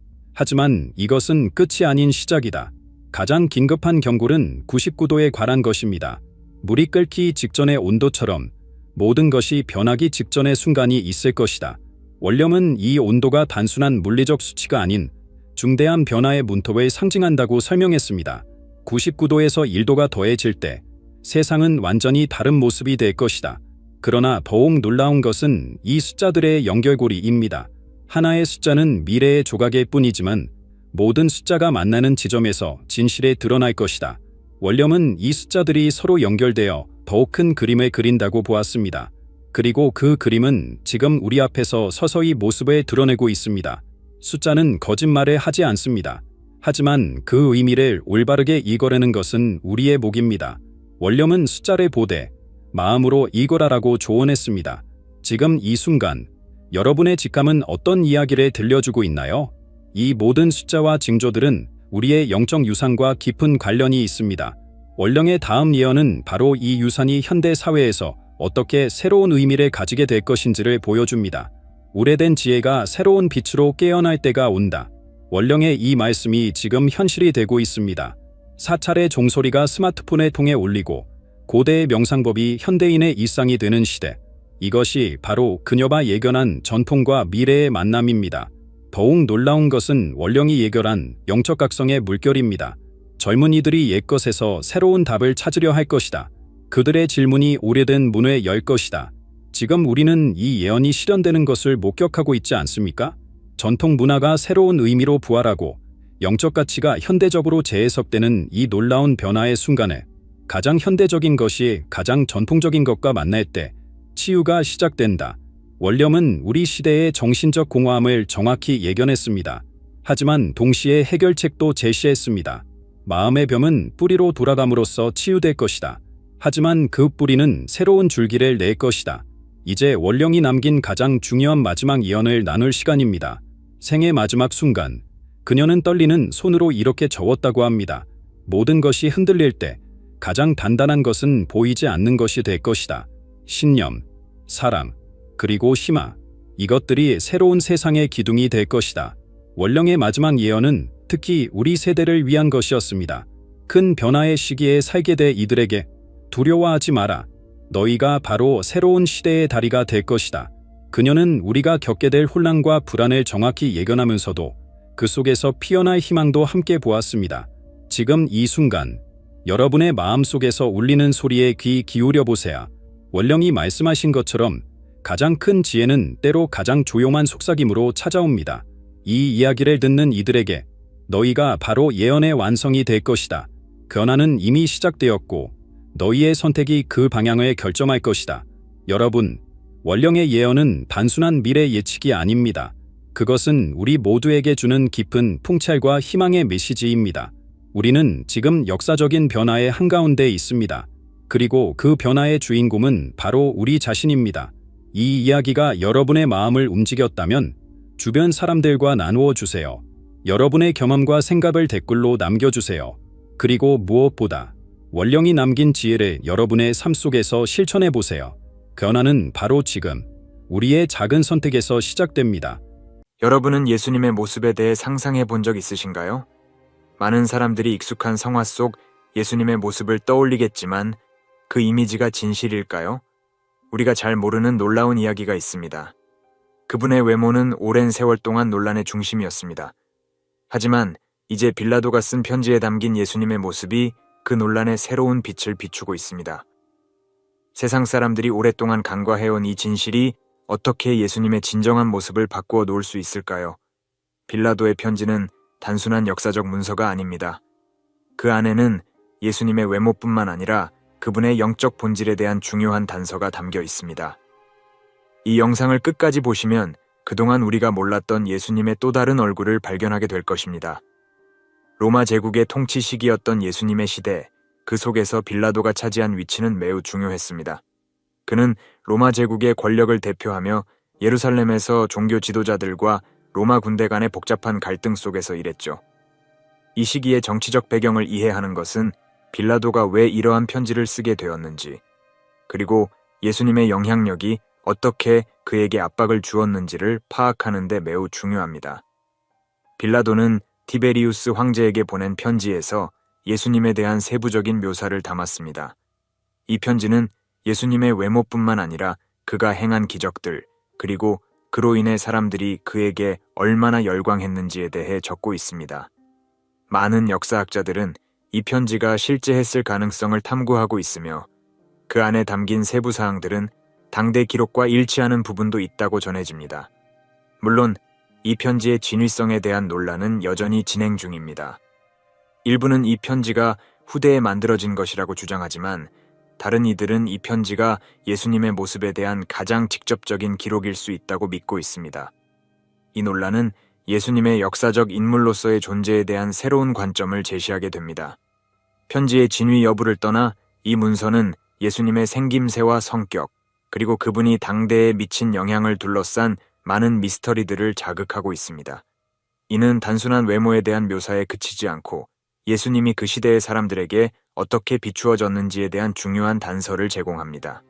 하지만 이것은 끝이 아닌 시작이다. 가장 긴급한 경고는 99도에 관한 것입니다. 물이 끓기 직전의 온도처럼 모든 것이 변하기 직전의 순간이 있을 것이다. 원령은 이 온도가 단순한 물리적 수치가 아닌 중대한 변화의 문턱을 상징한다고 설명했습니다. 99도에서 1도가 더해질 때 세상은 완전히 다른 모습이 될 것이다. 그러나 더욱 놀라운 것은 이 숫자들의 연결고리입니다. 하나의 숫자는 미래의 조각일 뿐이지만 모든 숫자가 만나는 지점에서 진실에 드러날 것이다. 원령은 이 숫자들이 서로 연결되어 더욱 큰 그림을 그린다고 보았습니다. 그리고 그 그림은 지금 우리 앞에서 서서히 모습을 드러내고 있습니다. 숫자는 거짓말을 하지 않습니다. 하지만 그 의미를 올바르게 읽어내는 것은 우리의 몫입니다. 원령은 숫자를 보되 마음으로 읽어라라고 조언했습니다. 지금 이 순간 여러분의 직감은 어떤 이야기를 들려주고 있나요? 이 모든 숫자와 징조들은 우리의 영적 유산과 깊은 관련이 있습니다. 원령의 다음 예언은 바로 이 유산이 현대 사회에서 어떻게 새로운 의미를 가지게 될 것인지를 보여줍니다. 오래된 지혜가 새로운 빛으로 깨어날 때가 온다. 원령의 이 말씀이 지금 현실이 되고 있습니다. 사찰의 종소리가 스마트폰에 통해 울리고 고대의 명상법이 현대인의 일상이 되는 시대. 이것이 바로 그녀가 예견한 전통과 미래의 만남입니다. 더욱 놀라운 것은 원령이 예견한 영적 각성의 물결입니다. 젊은이들이 옛것에서 새로운 답을 찾으려 할 것이다. 그들의 질문이 오래된 문을 열 것이다. 지금 우리는 이 예언이 실현되는 것을 목격하고 있지 않습니까? 전통 문화가 새로운 의미로 부활하고 영적 가치가 현대적으로 재해석되는 이 놀라운 변화의 순간에 가장 현대적인 것이 가장 전통적인 것과 만날 때 치유가 시작된다. 원령은 우리 시대의 정신적 공허함을 정확히 예견했습니다. 하지만 동시에 해결책도 제시했습니다. 마음의 병은 뿌리로 돌아감으로써 치유될 것이다. 하지만 그 뿌리는 새로운 줄기를 낼 것이다. 이제 원령이 남긴 가장 중요한 마지막 예언을 나눌 시간입니다. 생의 마지막 순간, 그녀는 떨리는 손으로 이렇게 적었다고 합니다. 모든 것이 흔들릴 때 가장 단단한 것은 보이지 않는 것이 될 것이다. 신념, 사랑, 그리고 희망. 이것들이 새로운 세상의 기둥이 될 것이다. 원령의 마지막 예언은 특히 우리 세대를 위한 것이었습니다. 큰 변화의 시기에 살게 될 이들에게 두려워하지 마라. 너희가 바로 새로운 시대의 다리가 될 것이다. 그녀는 우리가 겪게 될 혼란과 불안을 정확히 예견하면서도 그 속에서 피어날 희망도 함께 보았습니다. 지금 이 순간 여러분의 마음속에서 울리는 소리에 귀 기울여 보세요. 원령이 말씀하신 것처럼 가장 큰 지혜는 때로 가장 조용한 속삭임으로 찾아옵니다. 이 이야기를 듣는 이들에게 너희가 바로 예언의 완성이 될 것이다. 변화는 이미 시작되었고 너희의 선택이 그 방향을 결정할 것이다. 여러분, 원령의 예언은 단순한 미래 예측이 아닙니다. 그것은 우리 모두에게 주는 깊은 풍찰과 희망의 메시지입니다. 우리는 지금 역사적인 변화의 한가운데 있습니다. 그리고 그 변화의 주인공은 바로 우리 자신입니다. 이 이야기가 여러분의 마음을 움직였다면 주변 사람들과 나누어 주세요. 여러분의 경험과 생각을 댓글로 남겨주세요. 그리고 무엇보다 원령이 남긴 지혜를 여러분의 삶 속에서 실천해 보세요. 변화는 바로 지금 우리의 작은 선택에서 시작됩니다. 여러분은 예수님의 모습에 대해 상상해 본 적 있으신가요? 많은 사람들이 익숙한 성화 속 예수님의 모습을 떠올리겠지만 그 이미지가 진실일까요? 우리가 잘 모르는 놀라운 이야기가 있습니다. 그분의 외모는 오랜 세월 동안 논란의 중심이었습니다. 하지만 이제 빌라도가 쓴 편지에 담긴 예수님의 모습이 그 논란에 새로운 빛을 비추고 있습니다. 세상 사람들이 오랫동안 간과해온 이 진실이 어떻게 예수님의 진정한 모습을 바꾸어 놓을 수 있을까요? 빌라도의 편지는 단순한 역사적 문서가 아닙니다. 그 안에는 예수님의 외모뿐만 아니라 그분의 영적 본질에 대한 중요한 단서가 담겨 있습니다. 이 영상을 끝까지 보시면 그동안 우리가 몰랐던 예수님의 또 다른 얼굴을 발견하게 될 것입니다. 로마 제국의 통치 시기였던 예수님의 시대, 그 속에서 빌라도가 차지한 위치는 매우 중요했습니다. 그는 로마 제국의 권력을 대표하며 예루살렘에서 종교 지도자들과 로마 군대 간의 복잡한 갈등 속에서 일했죠. 이 시기의 정치적 배경을 이해하는 것은 빌라도가 왜 이러한 편지를 쓰게 되었는지, 그리고 예수님의 영향력이 어떻게 그에게 압박을 주었는지를 파악하는 데 매우 중요합니다. 빌라도는 티베리우스 황제에게 보낸 편지에서 예수님에 대한 세부적인 묘사를 담았습니다. 이 편지는 예수님의 외모뿐만 아니라 그가 행한 기적들, 그리고 그로 인해 사람들이 그에게 얼마나 열광했는지에 대해 적고 있습니다. 많은 역사학자들은 이 편지가 실제 했을 가능성을 탐구하고 있으며 그 안에 담긴 세부 사항들은 당대 기록과 일치하는 부분도 있다고 전해집니다. 물론 이 편지의 진위성에 대한 논란은 여전히 진행 중입니다. 일부는 이 편지가 후대에 만들어진 것이라고 주장하지만 다른 이들은 이 편지가 예수님의 모습에 대한 가장 직접적인 기록일 수 있다고 믿고 있습니다. 이 논란은 예수님의 역사적 인물로서의 존재에 대한 새로운 관점을 제시하게 됩니다. 편지의 진위 여부를 떠나 이 문서는 예수님의 생김새와 성격, 그리고 그분이 당대에 미친 영향을 둘러싼 많은 미스터리들을 자극하고 있습니다. 이는 단순한 외모에 대한 묘사에 그치지 않고 예수님이 그 시대의 사람들에게 어떻게 비추어졌는지에 대한 중요한 단서를 제공합니다.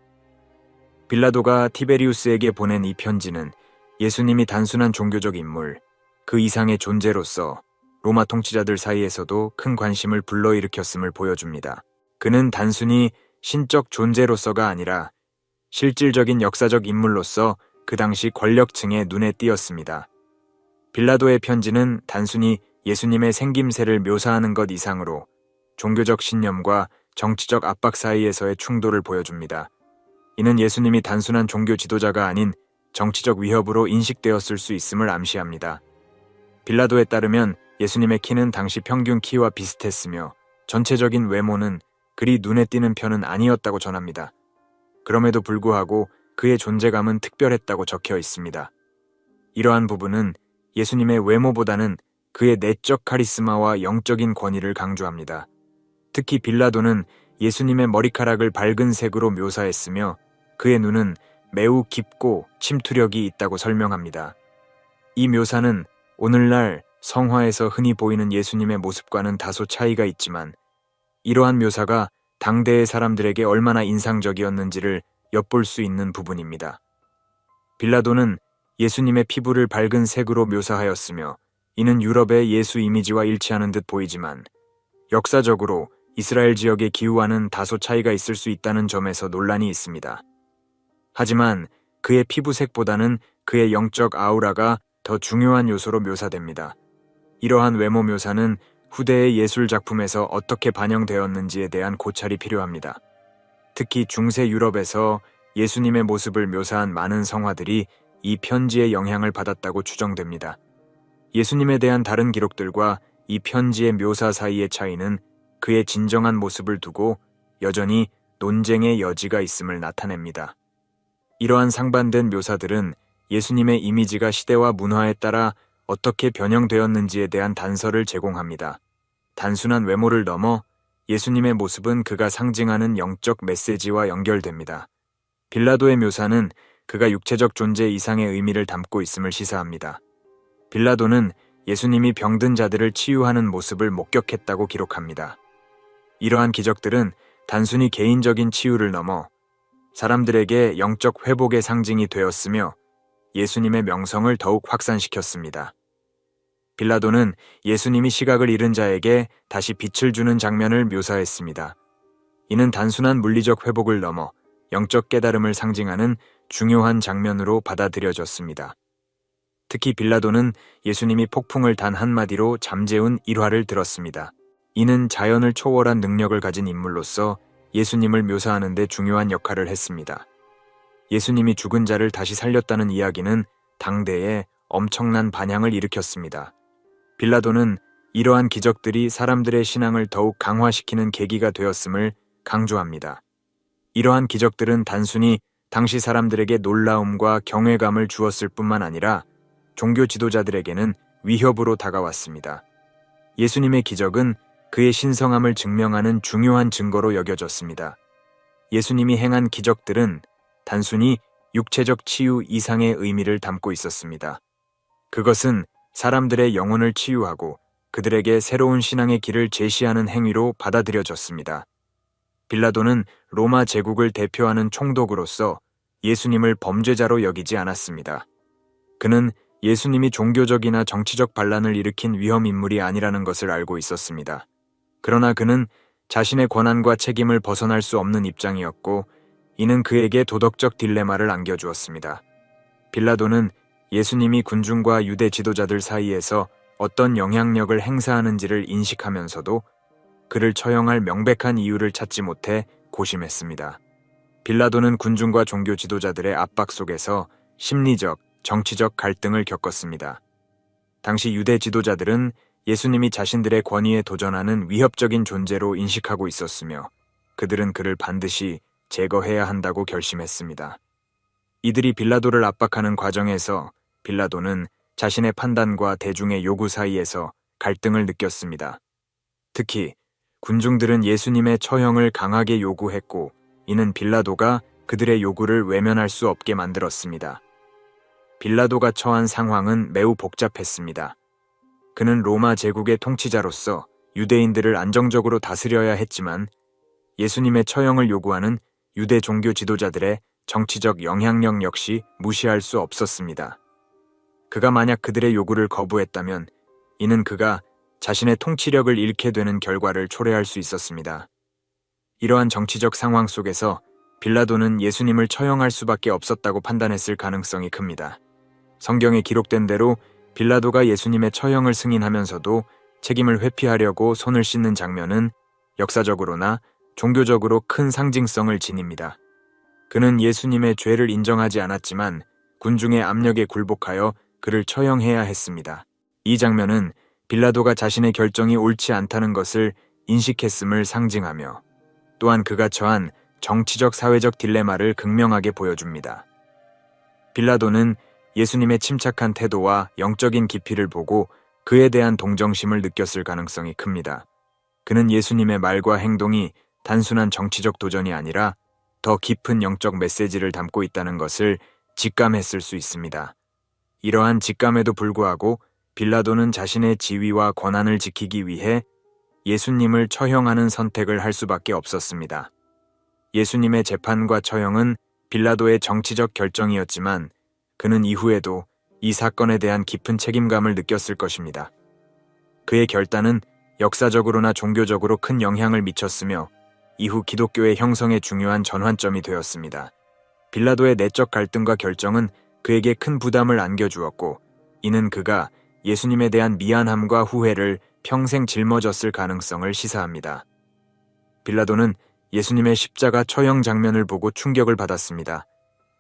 빌라도가 티베리우스에게 보낸 이 편지는 예수님이 단순한 종교적 인물, 그 이상의 존재로서 로마 통치자들 사이에서도 큰 관심을 불러일으켰음을 보여줍니다. 그는 단순히 신적 존재로서가 아니라 실질적인 역사적 인물로서 그 당시 권력층의 눈에 띄었습니다. 빌라도의 편지는 단순히 예수님의 생김새를 묘사하는 것 이상으로 종교적 신념과 정치적 압박 사이에서의 충돌을 보여줍니다. 이는 예수님이 단순한 종교 지도자가 아닌 정치적 위협으로 인식되었을 수 있음을 암시합니다. 빌라도에 따르면 예수님의 키는 당시 평균 키와 비슷했으며 전체적인 외모는 그리 눈에 띄는 편은 아니었다고 전합니다. 그럼에도 불구하고 그의 존재감은 특별했다고 적혀 있습니다. 이러한 부분은 예수님의 외모보다는 그의 내적 카리스마와 영적인 권위를 강조합니다. 특히 빌라도는 예수님의 머리카락을 밝은 색으로 묘사했으며 그의 눈은 매우 깊고 침투력이 있다고 설명합니다. 이 묘사는 오늘날 성화에서 흔히 보이는 예수님의 모습과는 다소 차이가 있지만 이러한 묘사가 당대의 사람들에게 얼마나 인상적이었는지를 엿볼 수 있는 부분입니다. 빌라도는 예수님의 피부를 밝은 색으로 묘사하였으며 이는 유럽의 예수 이미지와 일치하는 듯 보이지만 역사적으로 이스라엘 지역의 기후와는 다소 차이가 있을 수 있다는 점에서 논란이 있습니다. 하지만 그의 피부색보다는 그의 영적 아우라가 더 중요한 요소로 묘사됩니다. 이러한 외모 묘사는 후대의 예술 작품에서 어떻게 반영되었는지에 대한 고찰이 필요합니다. 특히 중세 유럽에서 예수님의 모습을 묘사한 많은 성화들이 이 편지의 영향을 받았다고 추정됩니다. 예수님에 대한 다른 기록들과 이 편지의 묘사 사이의 차이는 그의 진정한 모습을 두고 여전히 논쟁의 여지가 있음을 나타냅니다. 이러한 상반된 묘사들은 예수님의 이미지가 시대와 문화에 따라 어떻게 변형되었는지에 대한 단서를 제공합니다. 단순한 외모를 넘어 예수님의 모습은 그가 상징하는 영적 메시지와 연결됩니다. 빌라도의 묘사는 그가 육체적 존재 이상의 의미를 담고 있음을 시사합니다. 빌라도는 예수님이 병든 자들을 치유하는 모습을 목격했다고 기록합니다. 이러한 기적들은 단순히 개인적인 치유를 넘어 사람들에게 영적 회복의 상징이 되었으며 예수님의 명성을 더욱 확산시켰습니다. 빌라도는 예수님이 시각을 잃은 자에게 다시 빛을 주는 장면을 묘사했습니다. 이는 단순한 물리적 회복을 넘어 영적 깨달음을 상징하는 중요한 장면으로 받아들여졌습니다. 특히 빌라도는 예수님이 폭풍을 단 한마디로 잠재운 일화를 들었습니다. 이는 자연을 초월한 능력을 가진 인물로서 예수님을 묘사하는 데 중요한 역할을 했습니다. 예수님이 죽은 자를 다시 살렸다는 이야기는 당대에 엄청난 반향을 일으켰습니다. 빌라도는 이러한 기적들이 사람들의 신앙을 더욱 강화시키는 계기가 되었음을 강조합니다. 이러한 기적들은 단순히 당시 사람들에게 놀라움과 경외감을 주었을 뿐만 아니라 종교 지도자들에게는 위협으로 다가왔습니다. 예수님의 기적은 그의 신성함을 증명하는 중요한 증거로 여겨졌습니다. 예수님이 행한 기적들은 단순히 육체적 치유 이상의 의미를 담고 있었습니다. 그것은 사람들의 영혼을 치유하고 그들에게 새로운 신앙의 길을 제시하는 행위로 받아들여졌습니다. 빌라도는 로마 제국을 대표하는 총독으로서 예수님을 범죄자로 여기지 않았습니다. 그는 예수님이 종교적이나 정치적 반란을 일으킨 위험 인물이 아니라는 것을 알고 있었습니다. 그러나 그는 자신의 권한과 책임을 벗어날 수 없는 입장이었고, 이는 그에게 도덕적 딜레마를 안겨주었습니다. 빌라도는 예수님이 군중과 유대 지도자들 사이에서 어떤 영향력을 행사하는지를 인식하면서도 그를 처형할 명백한 이유를 찾지 못해 고심했습니다. 빌라도는 군중과 종교 지도자들의 압박 속에서 심리적, 정치적 갈등을 겪었습니다. 당시 유대 지도자들은 예수님이 자신들의 권위에 도전하는 위협적인 존재로 인식하고 있었으며 그들은 그를 반드시 제거해야 한다고 결심했습니다. 이들이 빌라도를 압박하는 과정에서 빌라도는 자신의 판단과 대중의 요구 사이에서 갈등을 느꼈습니다. 특히 군중들은 예수님의 처형을 강하게 요구했고, 이는 빌라도가 그들의 요구를 외면할 수 없게 만들었습니다. 빌라도가 처한 상황은 매우 복잡했습니다. 그는 로마 제국의 통치자로서 유대인들을 안정적으로 다스려야 했지만 예수님의 처형을 요구하는 유대 종교 지도자들의 정치적 영향력 역시 무시할 수 없었습니다. 그가 만약 그들의 요구를 거부했다면 이는 그가 자신의 통치력을 잃게 되는 결과를 초래할 수 있었습니다. 이러한 정치적 상황 속에서 빌라도는 예수님을 처형할 수밖에 없었다고 판단했을 가능성이 큽니다. 성경에 기록된 대로 빌라도가 예수님의 처형을 승인하면서도 책임을 회피하려고 손을 씻는 장면은 역사적으로나 종교적으로 큰 상징성을 지닙니다. 그는 예수님의 죄를 인정하지 않았지만 군중의 압력에 굴복하여 그를 처형해야 했습니다. 이 장면은 빌라도가 자신의 결정이 옳지 않다는 것을 인식했음을 상징하며 또한 그가 처한 정치적 사회적 딜레마를 극명하게 보여줍니다. 빌라도는 예수님의 침착한 태도와 영적인 깊이를 보고 그에 대한 동정심을 느꼈을 가능성이 큽니다. 그는 예수님의 말과 행동이 단순한 정치적 도전이 아니라 더 깊은 영적 메시지를 담고 있다는 것을 직감했을 수 있습니다. 이러한 직감에도 불구하고 빌라도는 자신의 지위와 권한을 지키기 위해 예수님을 처형하는 선택을 할 수밖에 없었습니다. 예수님의 재판과 처형은 빌라도의 정치적 결정이었지만 그는 이후에도 이 사건에 대한 깊은 책임감을 느꼈을 것입니다. 그의 결단은 역사적으로나 종교적으로 큰 영향을 미쳤으며 이후 기독교의 형성에 중요한 전환점이 되었습니다. 빌라도의 내적 갈등과 결정은 그에게 큰 부담을 안겨주었고, 이는 그가 예수님에 대한 미안함과 후회를 평생 짊어졌을 가능성을 시사합니다. 빌라도는 예수님의 십자가 처형 장면을 보고 충격을 받았습니다.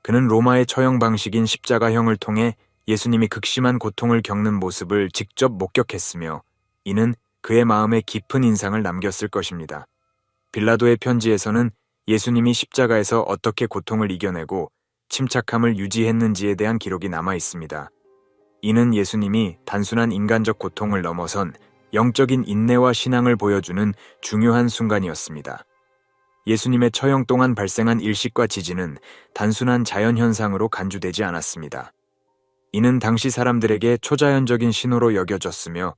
그는 로마의 처형 방식인 십자가형을 통해 예수님이 극심한 고통을 겪는 모습을 직접 목격했으며 이는 그의 마음에 깊은 인상을 남겼을 것입니다. 빌라도의 편지에서는 예수님이 십자가에서 어떻게 고통을 이겨내고 침착함을 유지했는지에 대한 기록이 남아 있습니다. 이는 예수님이 단순한 인간적 고통을 넘어선 영적인 인내와 신앙을 보여주는 중요한 순간이었습니다. 예수님의 처형 동안 발생한 일식과 지진은 단순한 자연현상으로 간주되지 않았습니다. 이는 당시 사람들에게 초자연적인 신호로 여겨졌으며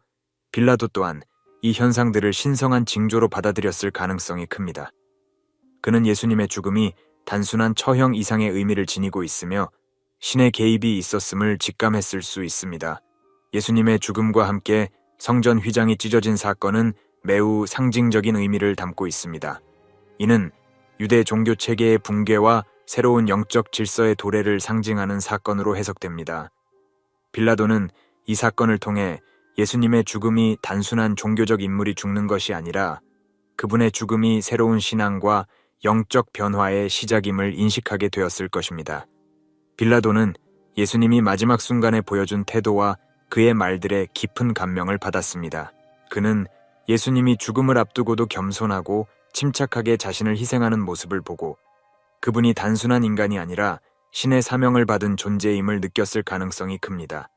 빌라도 또한 이 현상들을 신성한 징조로 받아들였을 가능성이 큽니다. 그는 예수님의 죽음이 단순한 처형 이상의 의미를 지니고 있으며 신의 개입이 있었음을 직감했을 수 있습니다. 예수님의 죽음과 함께 성전 휘장이 찢어진 사건은 매우 상징적인 의미를 담고 있습니다. 이는 유대 종교 체계의 붕괴와 새로운 영적 질서의 도래를 상징하는 사건으로 해석됩니다. 빌라도는 이 사건을 통해 예수님의 죽음이 단순한 종교적 인물이 죽는 것이 아니라 그분의 죽음이 새로운 신앙과 영적 변화의 시작임을 인식하게 되었을 것입니다. 빌라도는 예수님이 마지막 순간에 보여준 태도와 그의 말들에 깊은 감명을 받았습니다. 그는 예수님이 죽음을 앞두고도 겸손하고 침착하게 자신을 희생하는 모습을 보고 그분이 단순한 인간이 아니라 신의 사명을 받은 존재임을 느꼈을 가능성이 큽니다.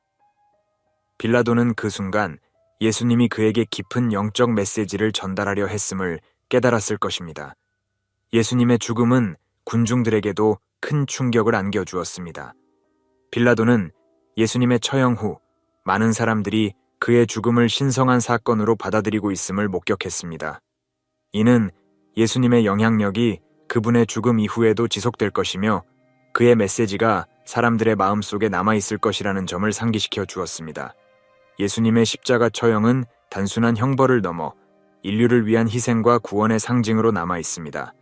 빌라도는 그 순간 예수님이 그에게 깊은 영적 메시지를 전달하려 했음을 깨달았을 것입니다. 예수님의 죽음은 군중들에게도 큰 충격을 안겨주었습니다. 빌라도는 예수님의 처형 후 많은 사람들이 그의 죽음을 신성한 사건으로 받아들이고 있음을 목격했습니다. 이는 예수님의 영향력이 그분의 죽음 이후에도 지속될 것이며 그의 메시지가 사람들의 마음속에 남아있을 것이라는 점을 상기시켜 주었습니다. 예수님의 십자가 처형은 단순한 형벌을 넘어 인류를 위한 희생과 구원의 상징으로 남아있습니다.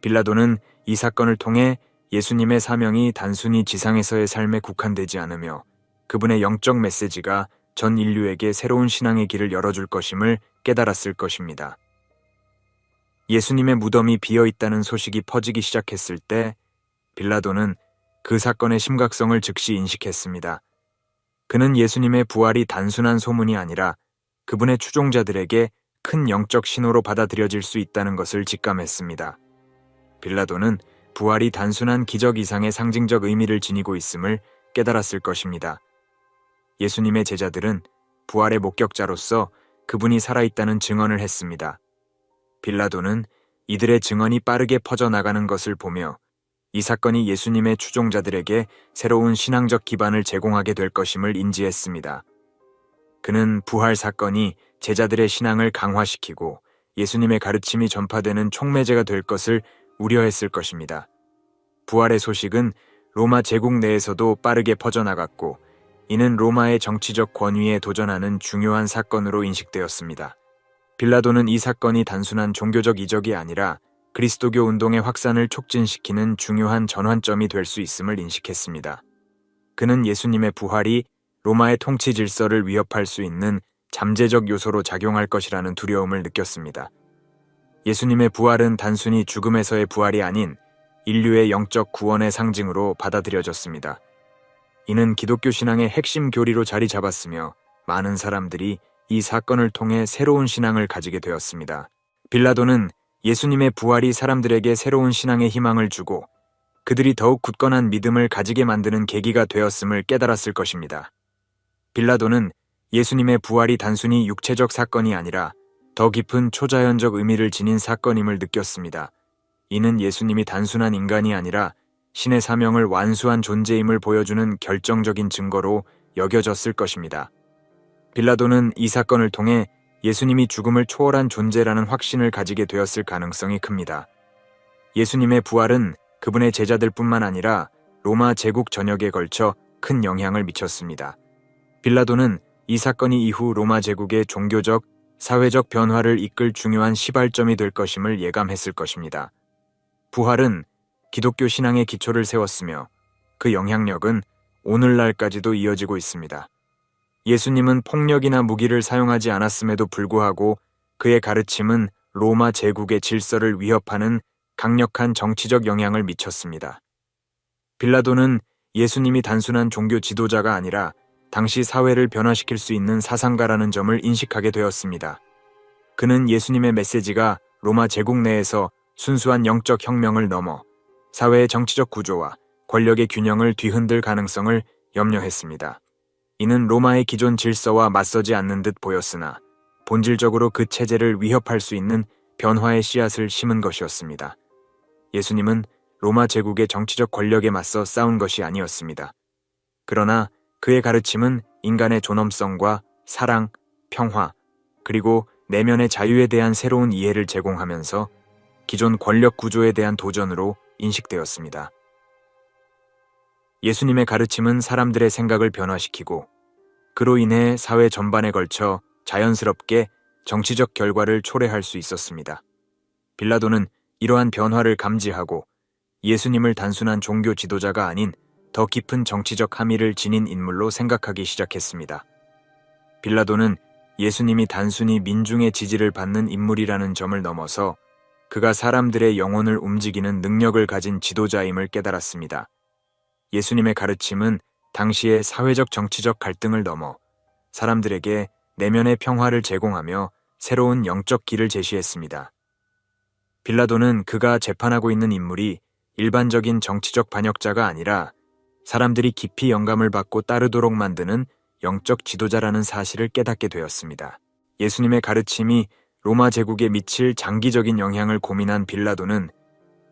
빌라도는 이 사건을 통해 예수님의 사명이 단순히 지상에서의 삶에 국한되지 않으며 그분의 영적 메시지가 전 인류에게 새로운 신앙의 길을 열어줄 것임을 깨달았을 것입니다. 예수님의 무덤이 비어있다는 소식이 퍼지기 시작했을 때 빌라도는 그 사건의 심각성을 즉시 인식했습니다. 그는 예수님의 부활이 단순한 소문이 아니라 그분의 추종자들에게 큰 영적 신호로 받아들여질 수 있다는 것을 직감했습니다. 빌라도는 부활이 단순한 기적 이상의 상징적 의미를 지니고 있음을 깨달았을 것입니다. 예수님의 제자들은 부활의 목격자로서 그분이 살아있다는 증언을 했습니다. 빌라도는 이들의 증언이 빠르게 퍼져나가는 것을 보며 이 사건이 예수님의 추종자들에게 새로운 신앙적 기반을 제공하게 될 것임을 인지했습니다. 그는 부활 사건이 제자들의 신앙을 강화시키고 예수님의 가르침이 전파되는 촉매제가 될 것을 우려했을 것입니다. 부활의 소식은 로마 제국 내에서도 빠르게 퍼져나갔고 이는 로마의 정치적 권위에 도전하는 중요한 사건으로 인식되었습니다. 빌라도는 이 사건이 단순한 종교적 이적이 아니라 그리스도교 운동의 확산을 촉진시키는 중요한 전환점이 될 수 있음을 인식했습니다. 그는 예수님의 부활이 로마의 통치 질서를 위협할 수 있는 잠재적 요소로 작용할 것이라는 두려움을 느꼈습니다. 예수님의 부활은 단순히 죽음에서의 부활이 아닌 인류의 영적 구원의 상징으로 받아들여졌습니다. 이는 기독교 신앙의 핵심 교리로 자리 잡았으며 많은 사람들이 이 사건을 통해 새로운 신앙을 가지게 되었습니다. 빌라도는 예수님의 부활이 사람들에게 새로운 신앙의 희망을 주고 그들이 더욱 굳건한 믿음을 가지게 만드는 계기가 되었음을 깨달았을 것입니다. 빌라도는 예수님의 부활이 단순히 육체적 사건이 아니라 더 깊은 초자연적 의미를 지닌 사건임을 느꼈습니다. 이는 예수님이 단순한 인간이 아니라 신의 사명을 완수한 존재임을 보여주는 결정적인 증거로 여겨졌을 것입니다. 빌라도는 이 사건을 통해 예수님이 죽음을 초월한 존재라는 확신을 가지게 되었을 가능성이 큽니다. 예수님의 부활은 그분의 제자들뿐만 아니라 로마 제국 전역에 걸쳐 큰 영향을 미쳤습니다. 빌라도는 이 사건이 이후 로마 제국의 종교적, 사회적 변화를 이끌 중요한 시발점이 될 것임을 예감했을 것입니다. 부활은 기독교 신앙의 기초를 세웠으며 그 영향력은 오늘날까지도 이어지고 있습니다. 예수님은 폭력이나 무기를 사용하지 않았음에도 불구하고 그의 가르침은 로마 제국의 질서를 위협하는 강력한 정치적 영향을 미쳤습니다. 빌라도는 예수님이 단순한 종교 지도자가 아니라 당시 사회를 변화시킬 수 있는 사상가라는 점을 인식하게 되었습니다. 그는 예수님의 메시지가 로마 제국 내에서 순수한 영적 혁명을 넘어 사회의 정치적 구조와 권력의 균형을 뒤흔들 가능성을 염려했습니다. 이는 로마의 기존 질서와 맞서지 않는 듯 보였으나 본질적으로 그 체제를 위협할 수 있는 변화의 씨앗을 심은 것이었습니다. 예수님은 로마 제국의 정치적 권력에 맞서 싸운 것이 아니었습니다. 그러나 그의 가르침은 인간의 존엄성과 사랑, 평화, 그리고 내면의 자유에 대한 새로운 이해를 제공하면서 기존 권력 구조에 대한 도전으로 인식되었습니다. 예수님의 가르침은 사람들의 생각을 변화시키고 그로 인해 사회 전반에 걸쳐 자연스럽게 정치적 결과를 초래할 수 있었습니다. 빌라도는 이러한 변화를 감지하고 예수님을 단순한 종교 지도자가 아닌 더 깊은 정치적 함의를 지닌 인물로 생각하기 시작했습니다. 빌라도는 예수님이 단순히 민중의 지지를 받는 인물이라는 점을 넘어서 그가 사람들의 영혼을 움직이는 능력을 가진 지도자임을 깨달았습니다. 예수님의 가르침은 당시의 사회적 정치적 갈등을 넘어 사람들에게 내면의 평화를 제공하며 새로운 영적 길을 제시했습니다. 빌라도는 그가 재판하고 있는 인물이 일반적인 정치적 반역자가 아니라 사람들이 깊이 영감을 받고 따르도록 만드는 영적 지도자라는 사실을 깨닫게 되었습니다. 예수님의 가르침이 로마 제국에 미칠 장기적인 영향을 고민한 빌라도는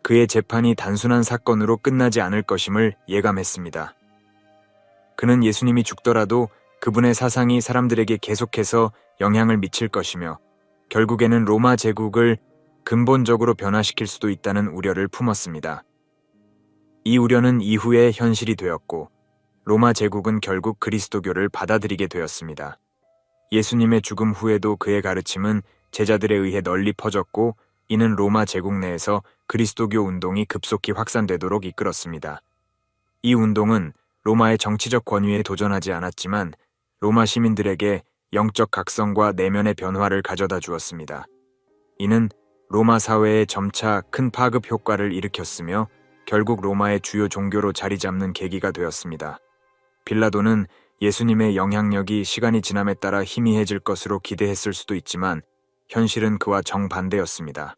그의 재판이 단순한 사건으로 끝나지 않을 것임을 예감했습니다. 그는 예수님이 죽더라도 그분의 사상이 사람들에게 계속해서 영향을 미칠 것이며 결국에는 로마 제국을 근본적으로 변화시킬 수도 있다는 우려를 품었습니다. 이 우려는 이후에 현실이 되었고 로마 제국은 결국 그리스도교를 받아들이게 되었습니다. 예수님의 죽음 후에도 그의 가르침은 제자들에 의해 널리 퍼졌고 이는 로마 제국 내에서 그리스도교 운동이 급속히 확산되도록 이끌었습니다. 이 운동은 로마의 정치적 권위에 도전하지 않았지만 로마 시민들에게 영적 각성과 내면의 변화를 가져다 주었습니다. 이는 로마 사회에 점차 큰 파급 효과를 일으켰으며 결국 로마의 주요 종교로 자리 잡는 계기가 되었습니다. 빌라도는 예수님의 영향력이 시간이 지남에 따라 희미해질 것으로 기대했을 수도 있지만 현실은 그와 정반대였습니다.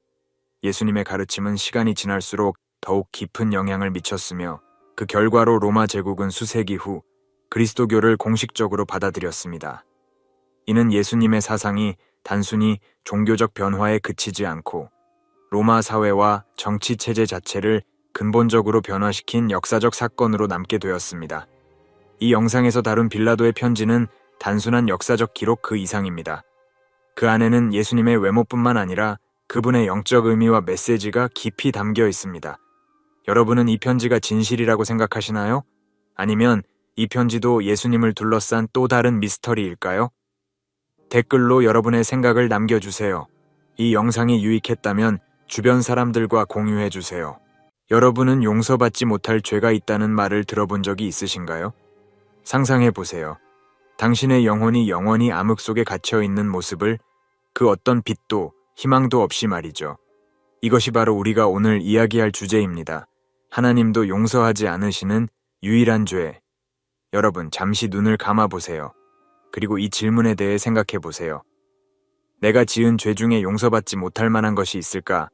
예수님의 가르침은 시간이 지날수록 더욱 깊은 영향을 미쳤으며 그 결과로 로마 제국은 수세기 후 그리스도교를 공식적으로 받아들였습니다. 이는 예수님의 사상이 단순히 종교적 변화에 그치지 않고 로마 사회와 정치 체제 자체를 근본적으로 변화시킨 역사적 사건으로 남게 되었습니다. 이 영상에서 다룬 빌라도의 편지는 단순한 역사적 기록 그 이상입니다. 그 안에는 예수님의 외모뿐만 아니라 그분의 영적 의미와 메시지가 깊이 담겨 있습니다. 여러분은 이 편지가 진실이라고 생각하시나요? 아니면 이 편지도 예수님을 둘러싼 또 다른 미스터리일까요? 댓글로 여러분의 생각을 남겨주세요. 이 영상이 유익했다면 주변 사람들과 공유해주세요. 여러분은 용서받지 못할 죄가 있다는 말을 들어본 적이 있으신가요? 상상해보세요. 당신의 영혼이 영원히 암흑 속에 갇혀있는 모습을 그 어떤 빛도 희망도 없이 말이죠. 이것이 바로 우리가 오늘 이야기할 주제입니다. 하나님도 용서하지 않으시는 유일한 죄. 여러분, 잠시 눈을 감아보세요. 그리고 이 질문에 대해 생각해보세요. 내가 지은 죄 중에 용서받지 못할 만한 것이 있을까?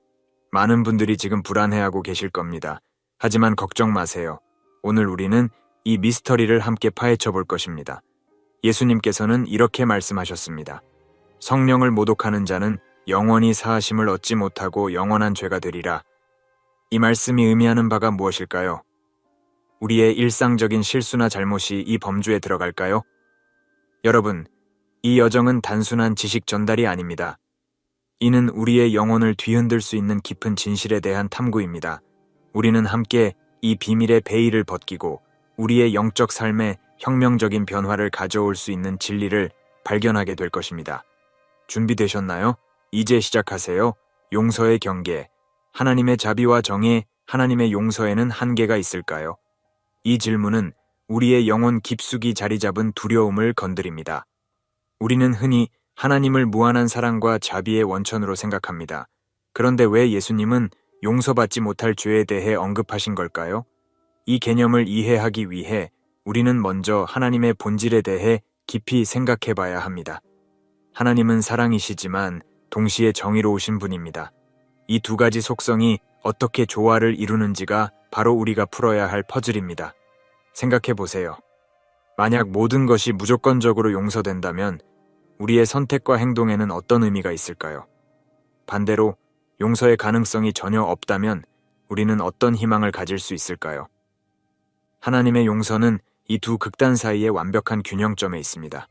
많은 분들이 지금 불안해하고 계실 겁니다. 하지만 걱정 마세요. 오늘 우리는 이 미스터리를 함께 파헤쳐 볼 것입니다. 예수님께서는 이렇게 말씀하셨습니다. 성령을 모독하는 자는 영원히 사하심을 얻지 못하고 영원한 죄가 되리라. 이 말씀이 의미하는 바가 무엇일까요? 우리의 일상적인 실수나 잘못이 이 범주에 들어갈까요? 여러분, 이 여정은 단순한 지식 전달이 아닙니다. 이는 우리의 영혼을 뒤흔들 수 있는 깊은 진실에 대한 탐구입니다. 우리는 함께 이 비밀의 베일을 벗기고 우리의 영적 삶에 혁명적인 변화를 가져올 수 있는 진리를 발견하게 될 것입니다. 준비되셨나요? 이제 시작하세요. 용서의 경계. 하나님의 자비와 정의, 하나님의 용서에는 한계가 있을까요? 이 질문은 우리의 영혼 깊숙이 자리 잡은 두려움을 건드립니다. 우리는 흔히 하나님을 무한한 사랑과 자비의 원천으로 생각합니다. 그런데 왜 예수님은 용서받지 못할 죄에 대해 언급하신 걸까요? 이 개념을 이해하기 위해 우리는 먼저 하나님의 본질에 대해 깊이 생각해 봐야 합니다. 하나님은 사랑이시지만 동시에 정의로우신 분입니다. 이 두 가지 속성이 어떻게 조화를 이루는지가 바로 우리가 풀어야 할 퍼즐입니다. 생각해 보세요. 만약 모든 것이 무조건적으로 용서된다면 우리의 선택과 행동에는 어떤 의미가 있을까요? 반대로 용서의 가능성이 전혀 없다면 우리는 어떤 희망을 가질 수 있을까요? 하나님의 용서는 이 두 극단 사이의 완벽한 균형점에 있습니다.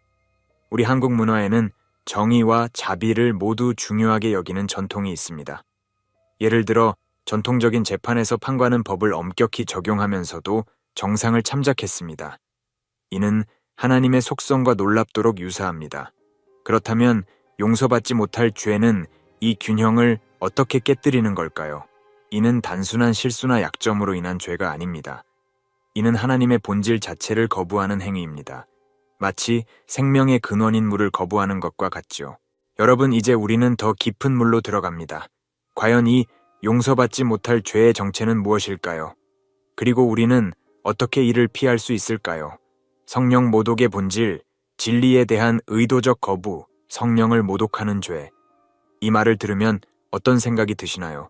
우리 한국 문화에는 정의와 자비를 모두 중요하게 여기는 전통이 있습니다. 예를 들어 전통적인 재판에서 판관은 법을 엄격히 적용하면서도 정상을 참작했습니다. 이는 하나님의 속성과 놀랍도록 유사합니다. 그렇다면 용서받지 못할 죄는 이 균형을 어떻게 깨뜨리는 걸까요? 이는 단순한 실수나 약점으로 인한 죄가 아닙니다. 이는 하나님의 본질 자체를 거부하는 행위입니다. 마치 생명의 근원인 물을 거부하는 것과 같죠. 여러분, 이제 우리는 더 깊은 물로 들어갑니다. 과연 이 용서받지 못할 죄의 정체는 무엇일까요? 그리고 우리는 어떻게 이를 피할 수 있을까요? 성령 모독의 본질, 진리에 대한 의도적 거부, 성령을 모독하는 죄. 이 말을 들으면 어떤 생각이 드시나요?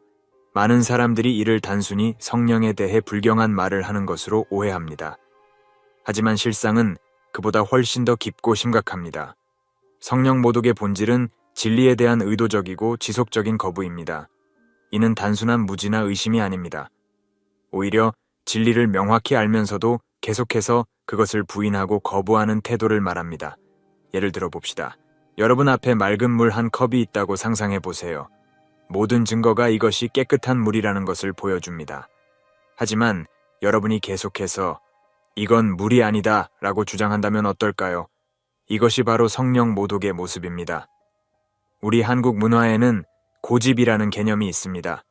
많은 사람들이 이를 단순히 성령에 대해 불경한 말을 하는 것으로 오해합니다. 하지만 실상은 그보다 훨씬 더 깊고 심각합니다. 성령 모독의 본질은 진리에 대한 의도적이고 지속적인 거부입니다. 이는 단순한 무지나 의심이 아닙니다. 오히려 진리를 명확히 알면서도 계속해서 그것을 부인하고 거부하는 태도를 말합니다. 예를 들어 봅시다. 여러분 앞에 맑은 물 한 컵이 있다고 상상해 보세요. 모든 증거가 이것이 깨끗한 물이라는 것을 보여줍니다. 하지만 여러분이 계속해서 이건 물이 아니다 라고 주장한다면 어떨까요? 이것이 바로 성령 모독의 모습입니다. 우리 한국 문화에는 고집이라는 개념이 있습니다.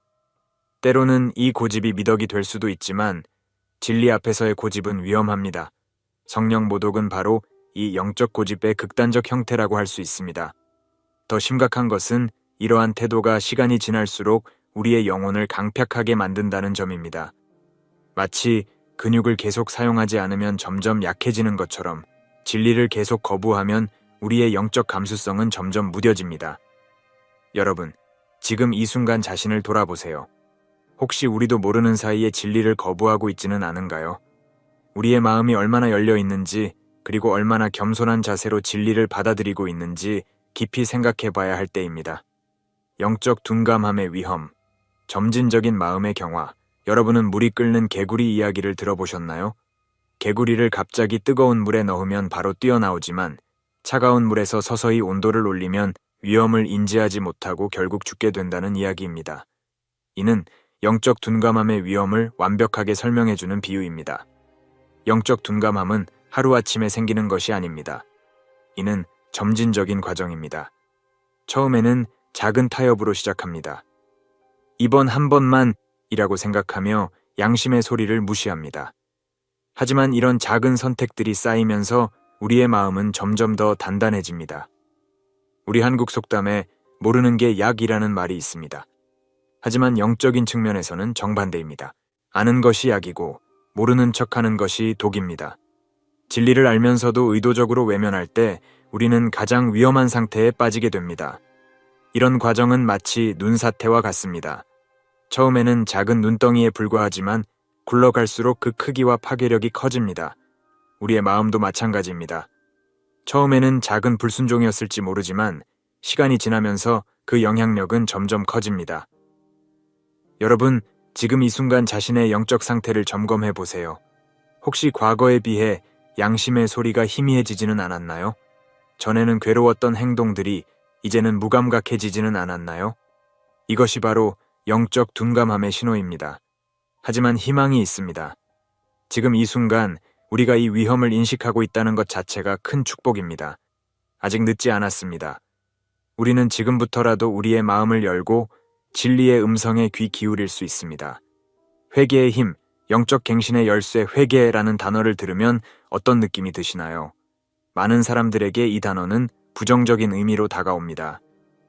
때로는 이 고집이 미덕이 될 수도 있지만 진리 앞에서의 고집은 위험합니다. 성령 모독은 바로 이 영적 고집의 극단적 형태라고 할 수 있습니다. 더 심각한 것은 이러한 태도가 시간이 지날수록 우리의 영혼을 강팍하게 만든다는 점입니다. 마치 근육을 계속 사용하지 않으면 점점 약해지는 것처럼 진리를 계속 거부하면 우리의 영적 감수성은 점점 무뎌집니다. 여러분, 지금 이 순간 자신을 돌아보세요. 혹시 우리도 모르는 사이에 진리를 거부하고 있지는 않은가요? 우리의 마음이 얼마나 열려 있는지, 그리고 얼마나 겸손한 자세로 진리를 받아들이고 있는지 깊이 생각해 봐야 할 때입니다. 영적 둔감함의 위험, 점진적인 마음의 경화. 여러분은 물이 끓는 개구리 이야기를 들어보셨나요? 개구리를 갑자기 뜨거운 물에 넣으면 바로 뛰어나오지만 차가운 물에서 서서히 온도를 올리면 위험을 인지하지 못하고 결국 죽게 된다는 이야기입니다. 이는 영적 둔감함의 위험을 완벽하게 설명해주는 비유입니다. 영적 둔감함은 하루아침에 생기는 것이 아닙니다. 이는 점진적인 과정입니다. 처음에는 작은 타협으로 시작합니다. 이번 한 번만 이라고 생각하며 양심의 소리를 무시합니다. 하지만 이런 작은 선택들이 쌓이면서 우리의 마음은 점점 더 단단해집니다. 우리 한국 속담에 모르는 게 약이라는 말이 있습니다. 하지만 영적인 측면에서는 정반대입니다. 아는 것이 약이고 모르는 척하는 것이 독입니다. 진리를 알면서도 의도적으로 외면할 때 우리는 가장 위험한 상태에 빠지게 됩니다. 이런 과정은 마치 눈사태와 같습니다. 처음에는 작은 눈덩이에 불과하지만 굴러갈수록 그 크기와 파괴력이 커집니다. 우리의 마음도 마찬가지입니다. 처음에는 작은 불순종이었을지 모르지만 시간이 지나면서 그 영향력은 점점 커집니다. 여러분, 지금 이 순간 자신의 영적 상태를 점검해 보세요. 혹시 과거에 비해 양심의 소리가 희미해지지는 않았나요? 전에는 괴로웠던 행동들이 이제는 무감각해지지는 않았나요? 이것이 바로 영적 둔감함의 신호입니다. 하지만 희망이 있습니다. 지금 이 순간 우리가 이 위험을 인식하고 있다는 것 자체가 큰 축복입니다. 아직 늦지 않았습니다. 우리는 지금부터라도 우리의 마음을 열고 진리의 음성에 귀 기울일 수 있습니다. 회개의 힘, 영적 갱신의 열쇠 회개라는 단어를 들으면 어떤 느낌이 드시나요? 많은 사람들에게 이 단어는 부정적인 의미로 다가옵니다.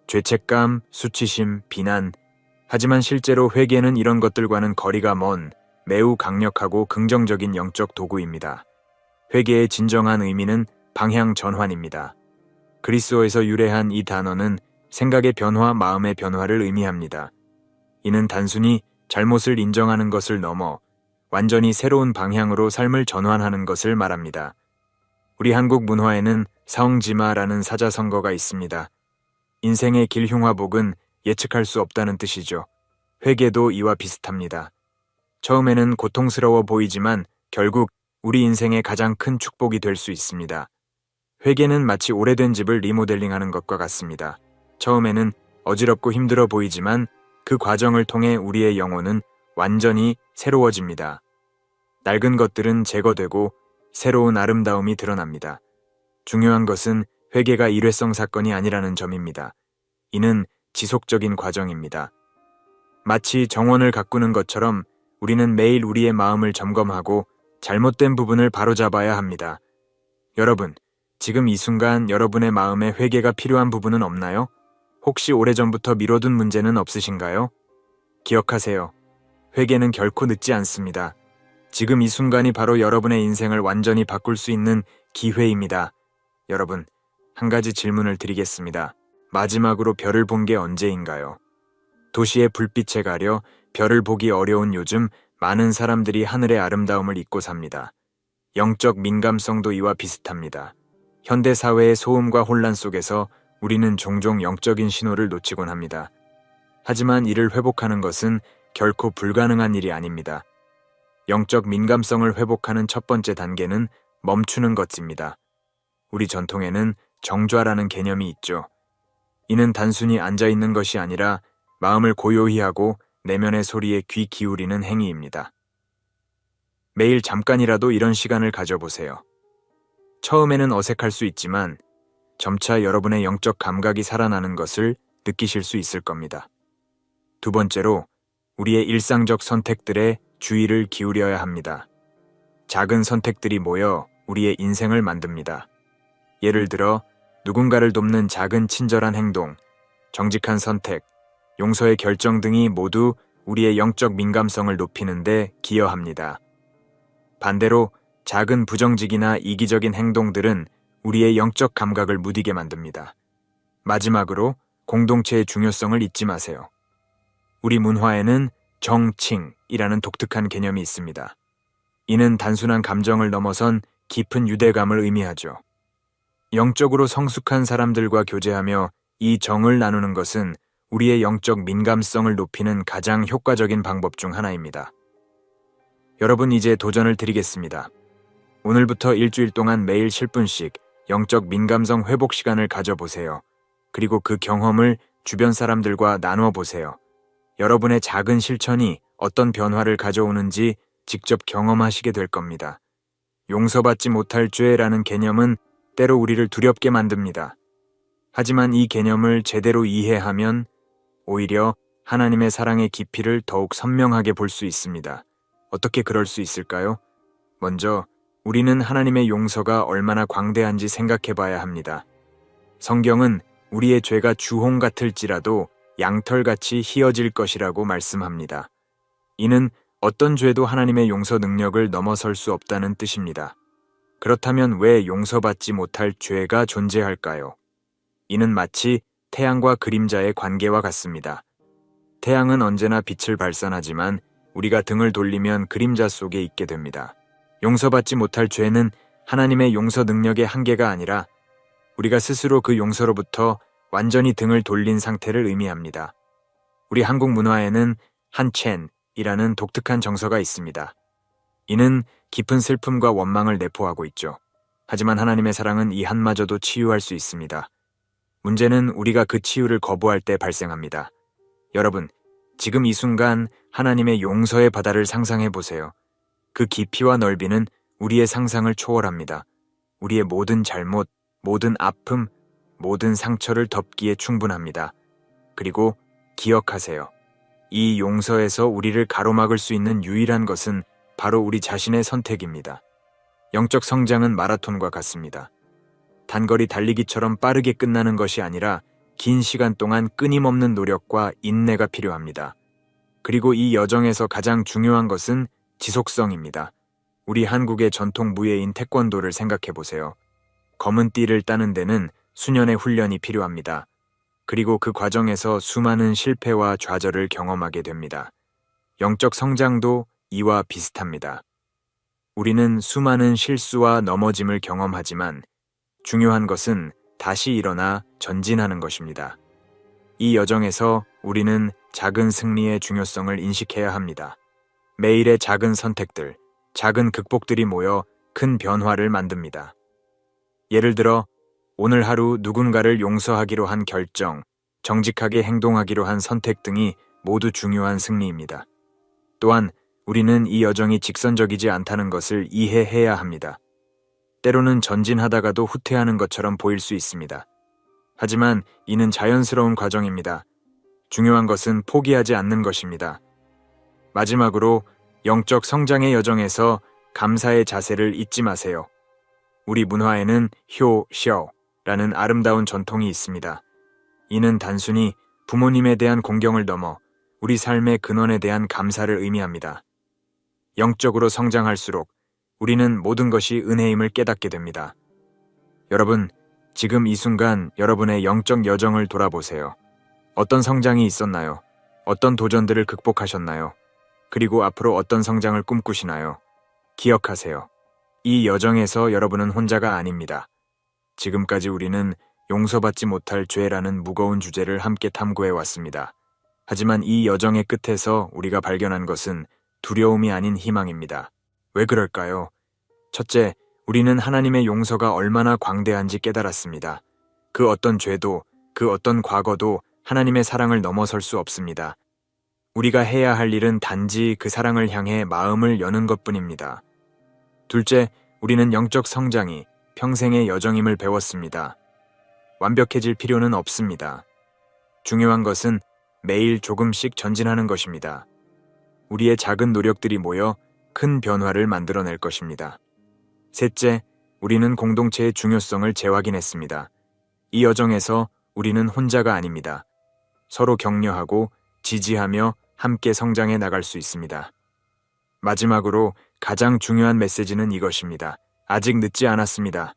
죄책감, 수치심, 비난. 하지만 실제로 회개는 이런 것들과는 거리가 먼 매우 강력하고 긍정적인 영적 도구입니다. 회개의 진정한 의미는 방향 전환입니다. 그리스어에서 유래한 이 단어는 생각의 변화, 마음의 변화를 의미합니다. 이는 단순히 잘못을 인정하는 것을 넘어 완전히 새로운 방향으로 삶을 전환하는 것을 말합니다. 우리 한국 문화에는 사형지마라는 사자성어가 있습니다. 인생의 길 흉화복은 예측할 수 없다는 뜻이죠. 회개도 이와 비슷합니다. 처음에는 고통스러워 보이지만 결국 우리 인생의 가장 큰 축복이 될 수 있습니다. 회개는 마치 오래된 집을 리모델링하는 것과 같습니다. 처음에는 어지럽고 힘들어 보이지만 그 과정을 통해 우리의 영혼은 완전히 새로워집니다. 낡은 것들은 제거되고 새로운 아름다움이 드러납니다. 중요한 것은 회개가 일회성 사건이 아니라는 점입니다. 이는 지속적인 과정입니다. 마치 정원을 가꾸는 것처럼 우리는 매일 우리의 마음을 점검하고 잘못된 부분을 바로잡아야 합니다. 여러분, 지금 이 순간 여러분의 마음에 회개가 필요한 부분은 없나요? 혹시 오래전부터 미뤄둔 문제는 없으신가요? 기억하세요. 회개는 결코 늦지 않습니다. 지금 이 순간이 바로 여러분의 인생을 완전히 바꿀 수 있는 기회입니다. 여러분, 한 가지 질문을 드리겠습니다. 마지막으로 별을 본 게 언제인가요? 도시의 불빛에 가려 별을 보기 어려운 요즘 많은 사람들이 하늘의 아름다움을 잊고 삽니다. 영적 민감성도 이와 비슷합니다. 현대 사회의 소음과 혼란 속에서 우리는 종종 영적인 신호를 놓치곤 합니다. 하지만 이를 회복하는 것은 결코 불가능한 일이 아닙니다. 영적 민감성을 회복하는 첫 번째 단계는 멈추는 것입니다. 우리 전통에는 정좌라는 개념이 있죠. 이는 단순히 앉아있는 것이 아니라 마음을 고요히 하고 내면의 소리에 귀 기울이는 행위입니다. 매일 잠깐이라도 이런 시간을 가져보세요. 처음에는 어색할 수 있지만 점차 여러분의 영적 감각이 살아나는 것을 느끼실 수 있을 겁니다. 두 번째로, 우리의 일상적 선택들에 주의를 기울여야 합니다. 작은 선택들이 모여 우리의 인생을 만듭니다. 예를 들어, 누군가를 돕는 작은 친절한 행동, 정직한 선택, 용서의 결정 등이 모두 우리의 영적 민감성을 높이는 데 기여합니다. 반대로 작은 부정직이나 이기적인 행동들은 우리의 영적 감각을 무디게 만듭니다. 마지막으로 공동체의 중요성을 잊지 마세요. 우리 문화에는 정칭이라는 독특한 개념이 있습니다. 이는 단순한 감정을 넘어선 깊은 유대감을 의미하죠. 영적으로 성숙한 사람들과 교제하며 이 정을 나누는 것은 우리의 영적 민감성을 높이는 가장 효과적인 방법 중 하나입니다. 여러분, 이제 도전을 드리겠습니다. 오늘부터 일주일 동안 매일 10분씩 영적 민감성 회복 시간을 가져보세요. 그리고 그 경험을 주변 사람들과 나누어 보세요. 여러분의 작은 실천이 어떤 변화를 가져오는지 직접 경험하시게 될 겁니다. 용서받지 못할 죄라는 개념은 때로 우리를 두렵게 만듭니다. 하지만 이 개념을 제대로 이해하면 오히려 하나님의 사랑의 깊이를 더욱 선명하게 볼 수 있습니다. 어떻게 그럴 수 있을까요? 먼저 우리는 하나님의 용서가 얼마나 광대한지 생각해 봐야 합니다. 성경은 우리의 죄가 주홍 같을지라도 양털같이 희어질 것이라고 말씀합니다. 이는 어떤 죄도 하나님의 용서 능력을 넘어설 수 없다는 뜻입니다. 그렇다면 왜 용서받지 못할 죄가 존재할까요? 이는 마치 태양과 그림자의 관계와 같습니다. 태양은 언제나 빛을 발산하지만 우리가 등을 돌리면 그림자 속에 있게 됩니다. 용서받지 못할 죄는 하나님의 용서 능력의 한계가 아니라 우리가 스스로 그 용서로부터 완전히 등을 돌린 상태를 의미합니다. 우리 한국 문화에는 한첸이라는 독특한 정서가 있습니다. 이는 깊은 슬픔과 원망을 내포하고 있죠. 하지만 하나님의 사랑은 이 한마저도 치유할 수 있습니다. 문제는 우리가 그 치유를 거부할 때 발생합니다. 여러분, 지금 이 순간 하나님의 용서의 바다를 상상해 보세요. 그 깊이와 넓이는 우리의 상상을 초월합니다. 우리의 모든 잘못, 모든 아픔, 모든 상처를 덮기에 충분합니다. 그리고 기억하세요. 이 용서에서 우리를 가로막을 수 있는 유일한 것은 바로 우리 자신의 선택입니다. 영적 성장은 마라톤과 같습니다. 단거리 달리기처럼 빠르게 끝나는 것이 아니라 긴 시간 동안 끊임없는 노력과 인내가 필요합니다. 그리고 이 여정에서 가장 중요한 것은 지속성입니다. 우리 한국의 전통 무예인 태권도를 생각해 보세요. 검은 띠를 따는 데는 수년의 훈련이 필요합니다. 그리고 그 과정에서 수많은 실패와 좌절을 경험하게 됩니다. 영적 성장도 이와 비슷합니다. 우리는 수많은 실수와 넘어짐을 경험하지만 중요한 것은 다시 일어나 전진하는 것입니다. 이 여정에서 우리는 작은 승리의 중요성을 인식해야 합니다. 매일의 작은 선택들, 작은 극복들이 모여 큰 변화를 만듭니다. 예를 들어, 오늘 하루 누군가를 용서하기로 한 결정, 정직하게 행동하기로 한 선택 등이 모두 중요한 승리입니다. 또한 우리는 이 여정이 직선적이지 않다는 것을 이해해야 합니다. 때로는 전진하다가도 후퇴하는 것처럼 보일 수 있습니다. 하지만 이는 자연스러운 과정입니다. 중요한 것은 포기하지 않는 것입니다. 마지막으로 영적 성장의 여정에서 감사의 자세를 잊지 마세요. 우리 문화에는 효셔라는 아름다운 전통이 있습니다. 이는 단순히 부모님에 대한 공경을 넘어 우리 삶의 근원에 대한 감사를 의미합니다. 영적으로 성장할수록 우리는 모든 것이 은혜임을 깨닫게 됩니다. 여러분, 지금 이 순간 여러분의 영적 여정을 돌아보세요. 어떤 성장이 있었나요? 어떤 도전들을 극복하셨나요? 그리고 앞으로 어떤 성장을 꿈꾸시나요? 기억하세요. 이 여정에서 여러분은 혼자가 아닙니다. 지금까지 우리는 용서받지 못할 죄라는 무거운 주제를 함께 탐구해 왔습니다. 하지만 이 여정의 끝에서 우리가 발견한 것은 두려움이 아닌 희망입니다. 왜 그럴까요? 첫째, 우리는 하나님의 용서가 얼마나 광대한지 깨달았습니다. 그 어떤 죄도, 그 어떤 과거도 하나님의 사랑을 넘어설 수 없습니다. 우리가 해야 할 일은 단지 그 사랑을 향해 마음을 여는 것뿐입니다. 둘째, 우리는 영적 성장이 평생의 여정임을 배웠습니다. 완벽해질 필요는 없습니다. 중요한 것은 매일 조금씩 전진하는 것입니다. 우리의 작은 노력들이 모여 큰 변화를 만들어낼 것입니다. 셋째, 우리는 공동체의 중요성을 재확인했습니다. 이 여정에서 우리는 혼자가 아닙니다. 서로 격려하고 지지하며 함께 성장해 나갈 수 있습니다. 마지막으로 가장 중요한 메시지는 이것입니다. 아직 늦지 않았습니다.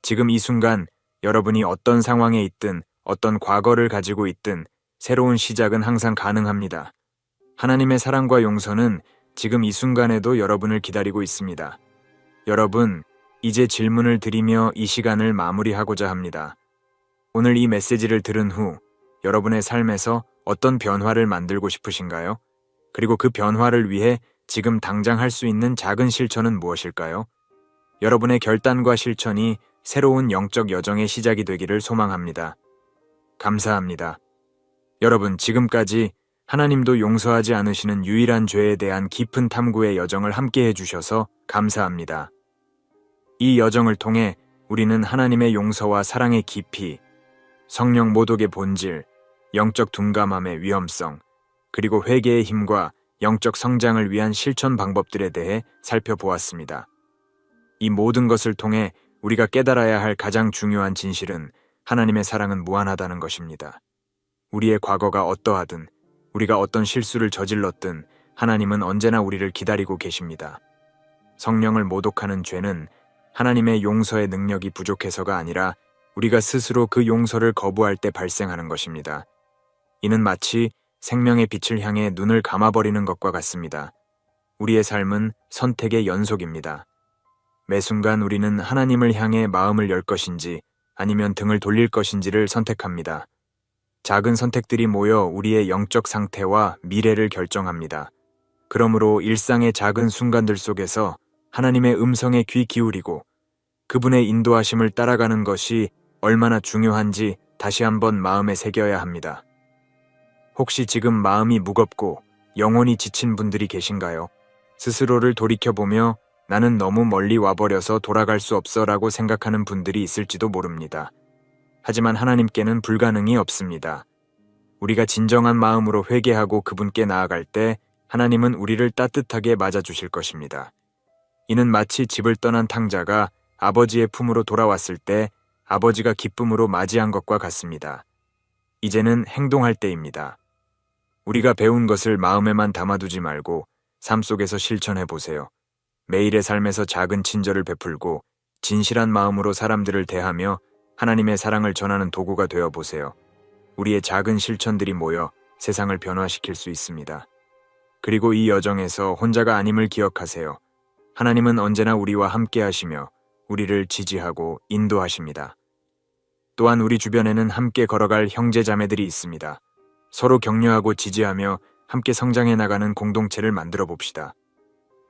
지금 이 순간 여러분이 어떤 상황에 있든 어떤 과거를 가지고 있든 새로운 시작은 항상 가능합니다. 하나님의 사랑과 용서는 지금 이 순간에도 여러분을 기다리고 있습니다. 여러분, 이제 질문을 드리며 이 시간을 마무리하고자 합니다. 오늘 이 메시지를 들은 후 여러분의 삶에서 어떤 변화를 만들고 싶으신가요? 그리고 그 변화를 위해 지금 당장 할 수 있는 작은 실천은 무엇일까요? 여러분의 결단과 실천이 새로운 영적 여정의 시작이 되기를 소망합니다. 감사합니다. 여러분, 지금까지 하나님도 용서하지 않으시는 유일한 죄에 대한 깊은 탐구의 여정을 함께 해주셔서 감사합니다. 이 여정을 통해 우리는 하나님의 용서와 사랑의 깊이, 성령 모독의 본질, 영적 둔감함의 위험성, 그리고 회개의 힘과 영적 성장을 위한 실천 방법들에 대해 살펴보았습니다. 이 모든 것을 통해 우리가 깨달아야 할 가장 중요한 진실은 하나님의 사랑은 무한하다는 것입니다. 우리의 과거가 어떠하든, 우리가 어떤 실수를 저질렀든 하나님은 언제나 우리를 기다리고 계십니다. 성령을 모독하는 죄는 하나님의 용서의 능력이 부족해서가 아니라 우리가 스스로 그 용서를 거부할 때 발생하는 것입니다. 이는 마치 생명의 빛을 향해 눈을 감아버리는 것과 같습니다. 우리의 삶은 선택의 연속입니다. 매 순간 우리는 하나님을 향해 마음을 열 것인지 아니면 등을 돌릴 것인지를 선택합니다. 작은 선택들이 모여 우리의 영적 상태와 미래를 결정합니다. 그러므로 일상의 작은 순간들 속에서 하나님의 음성에 귀 기울이고 그분의 인도하심을 따라가는 것이 얼마나 중요한지 다시 한번 마음에 새겨야 합니다. 혹시 지금 마음이 무겁고 영혼이 지친 분들이 계신가요? 스스로를 돌이켜보며 나는 너무 멀리 와버려서 돌아갈 수 없어 라고 생각하는 분들이 있을지도 모릅니다. 하지만 하나님께는 불가능이 없습니다. 우리가 진정한 마음으로 회개하고 그분께 나아갈 때 하나님은 우리를 따뜻하게 맞아주실 것입니다. 이는 마치 집을 떠난 탕자가 아버지의 품으로 돌아왔을 때 아버지가 기쁨으로 맞이한 것과 같습니다. 이제는 행동할 때입니다. 우리가 배운 것을 마음에만 담아두지 말고 삶 속에서 실천해 보세요. 매일의 삶에서 작은 친절을 베풀고 진실한 마음으로 사람들을 대하며 하나님의 사랑을 전하는 도구가 되어 보세요. 우리의 작은 실천들이 모여 세상을 변화시킬 수 있습니다. 그리고 이 여정에서 혼자가 아님을 기억하세요. 하나님은 언제나 우리와 함께 하시며 우리를 지지하고 인도하십니다. 또한 우리 주변에는 함께 걸어갈 형제 자매들이 있습니다. 서로 격려하고 지지하며 함께 성장해 나가는 공동체를 만들어 봅시다.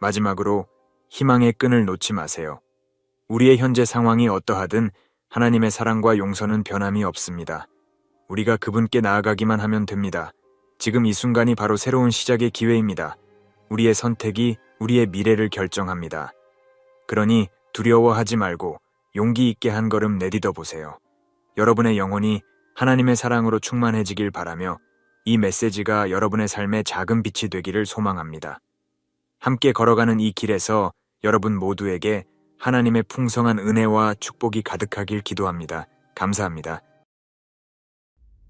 마지막으로 희망의 끈을 놓지 마세요. 우리의 현재 상황이 어떠하든 하나님의 사랑과 용서는 변함이 없습니다. 우리가 그분께 나아가기만 하면 됩니다. 지금 이 순간이 바로 새로운 시작의 기회입니다. 우리의 선택이 우리의 미래를 결정합니다. 그러니 두려워하지 말고 용기 있게 한 걸음 내딛어 보세요. 여러분의 영혼이 하나님의 사랑으로 충만해지길 바라며 이 메시지가 여러분의 삶의 작은 빛이 되기를 소망합니다. 함께 걸어가는 이 길에서 여러분 모두에게 하나님의 풍성한 은혜와 축복이 가득하길 기도합니다. 감사합니다.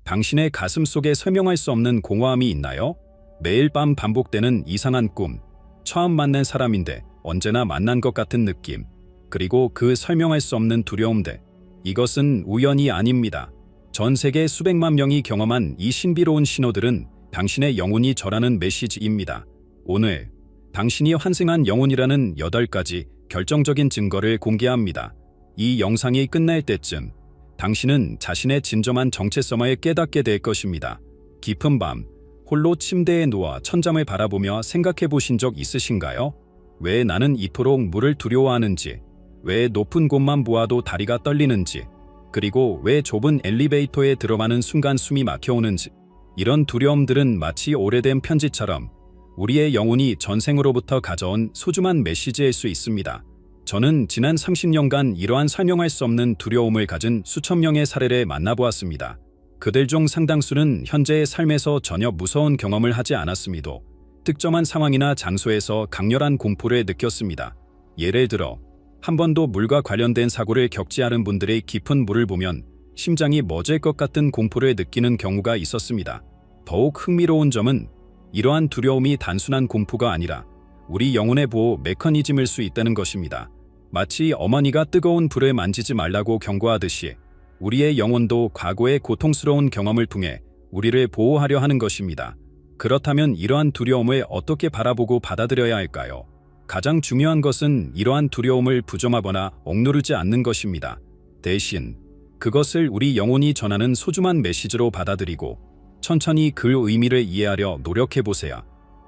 당신의 가슴 속에 설명할 수 없는 공허함이 있나요? 매일 밤 반복되는 이상한 꿈, 처음 만난 사람인데 언제나 만난 것 같은 느낌, 그리고 그 설명할 수 없는 두려움들. 이것은 우연이 아닙니다. 전 세계 수백만 명이 경험한 이 신비로운 신호들은 당신의 영혼이 저라는 메시지입니다. 오늘 당신이 환생한 영혼이라는 8가지 결정적인 증거를 공개합니다. 이 영상이 끝날 때쯤 당신은 자신의 진정한 정체성을 깨닫게 될 것입니다. 깊은 밤, 홀로 침대에 누워 천장을 바라보며 생각해 보신 적 있으신가요? 왜 나는 이토록 물을 두려워하는지, 왜 높은 곳만 보아도 다리가 떨리는지, 그리고 왜 좁은 엘리베이터에 들어가는 순간 숨이 막혀오는지. 이런 두려움들은 마치 오래된 편지처럼 우리의 영혼이 전생으로부터 가져온 소중한 메시지일 수 있습니다. 저는 지난 30년간 이러한 설명할 수 없는 두려움을 가진 수천 명의 사례를 만나보았습니다. 그들 중 상당수는 현재의 삶에서 전혀 무서운 경험을 하지 않았음에도 특정한 상황이나 장소에서 강렬한 공포를 느꼈습니다. 예를 들어 한 번도 물과 관련된 사고를 겪지 않은 분들의 깊은 물을 보면 심장이 멎을 것 같은 공포를 느끼는 경우가 있었습니다. 더욱 흥미로운 점은 이러한 두려움이 단순한 공포가 아니라 우리 영혼의 보호 메커니즘일 수 있다는 것입니다. 마치 어머니가 뜨거운 불을 만지지 말라고 경고하듯이 우리의 영혼도 과거의 고통스러운 경험을 통해 우리를 보호하려 하는 것입니다. 그렇다면 이러한 두려움을 어떻게 바라보고 받아들여야 할까요? 가장 중요한 것은 이러한 두려움을 부정하거나 억누르지 않는 것입니다. 대신 그것을 우리 영혼이 전하는 소중한 메시지로 받아들이고 천천히 그 의미를 이해하려 노력해보세요.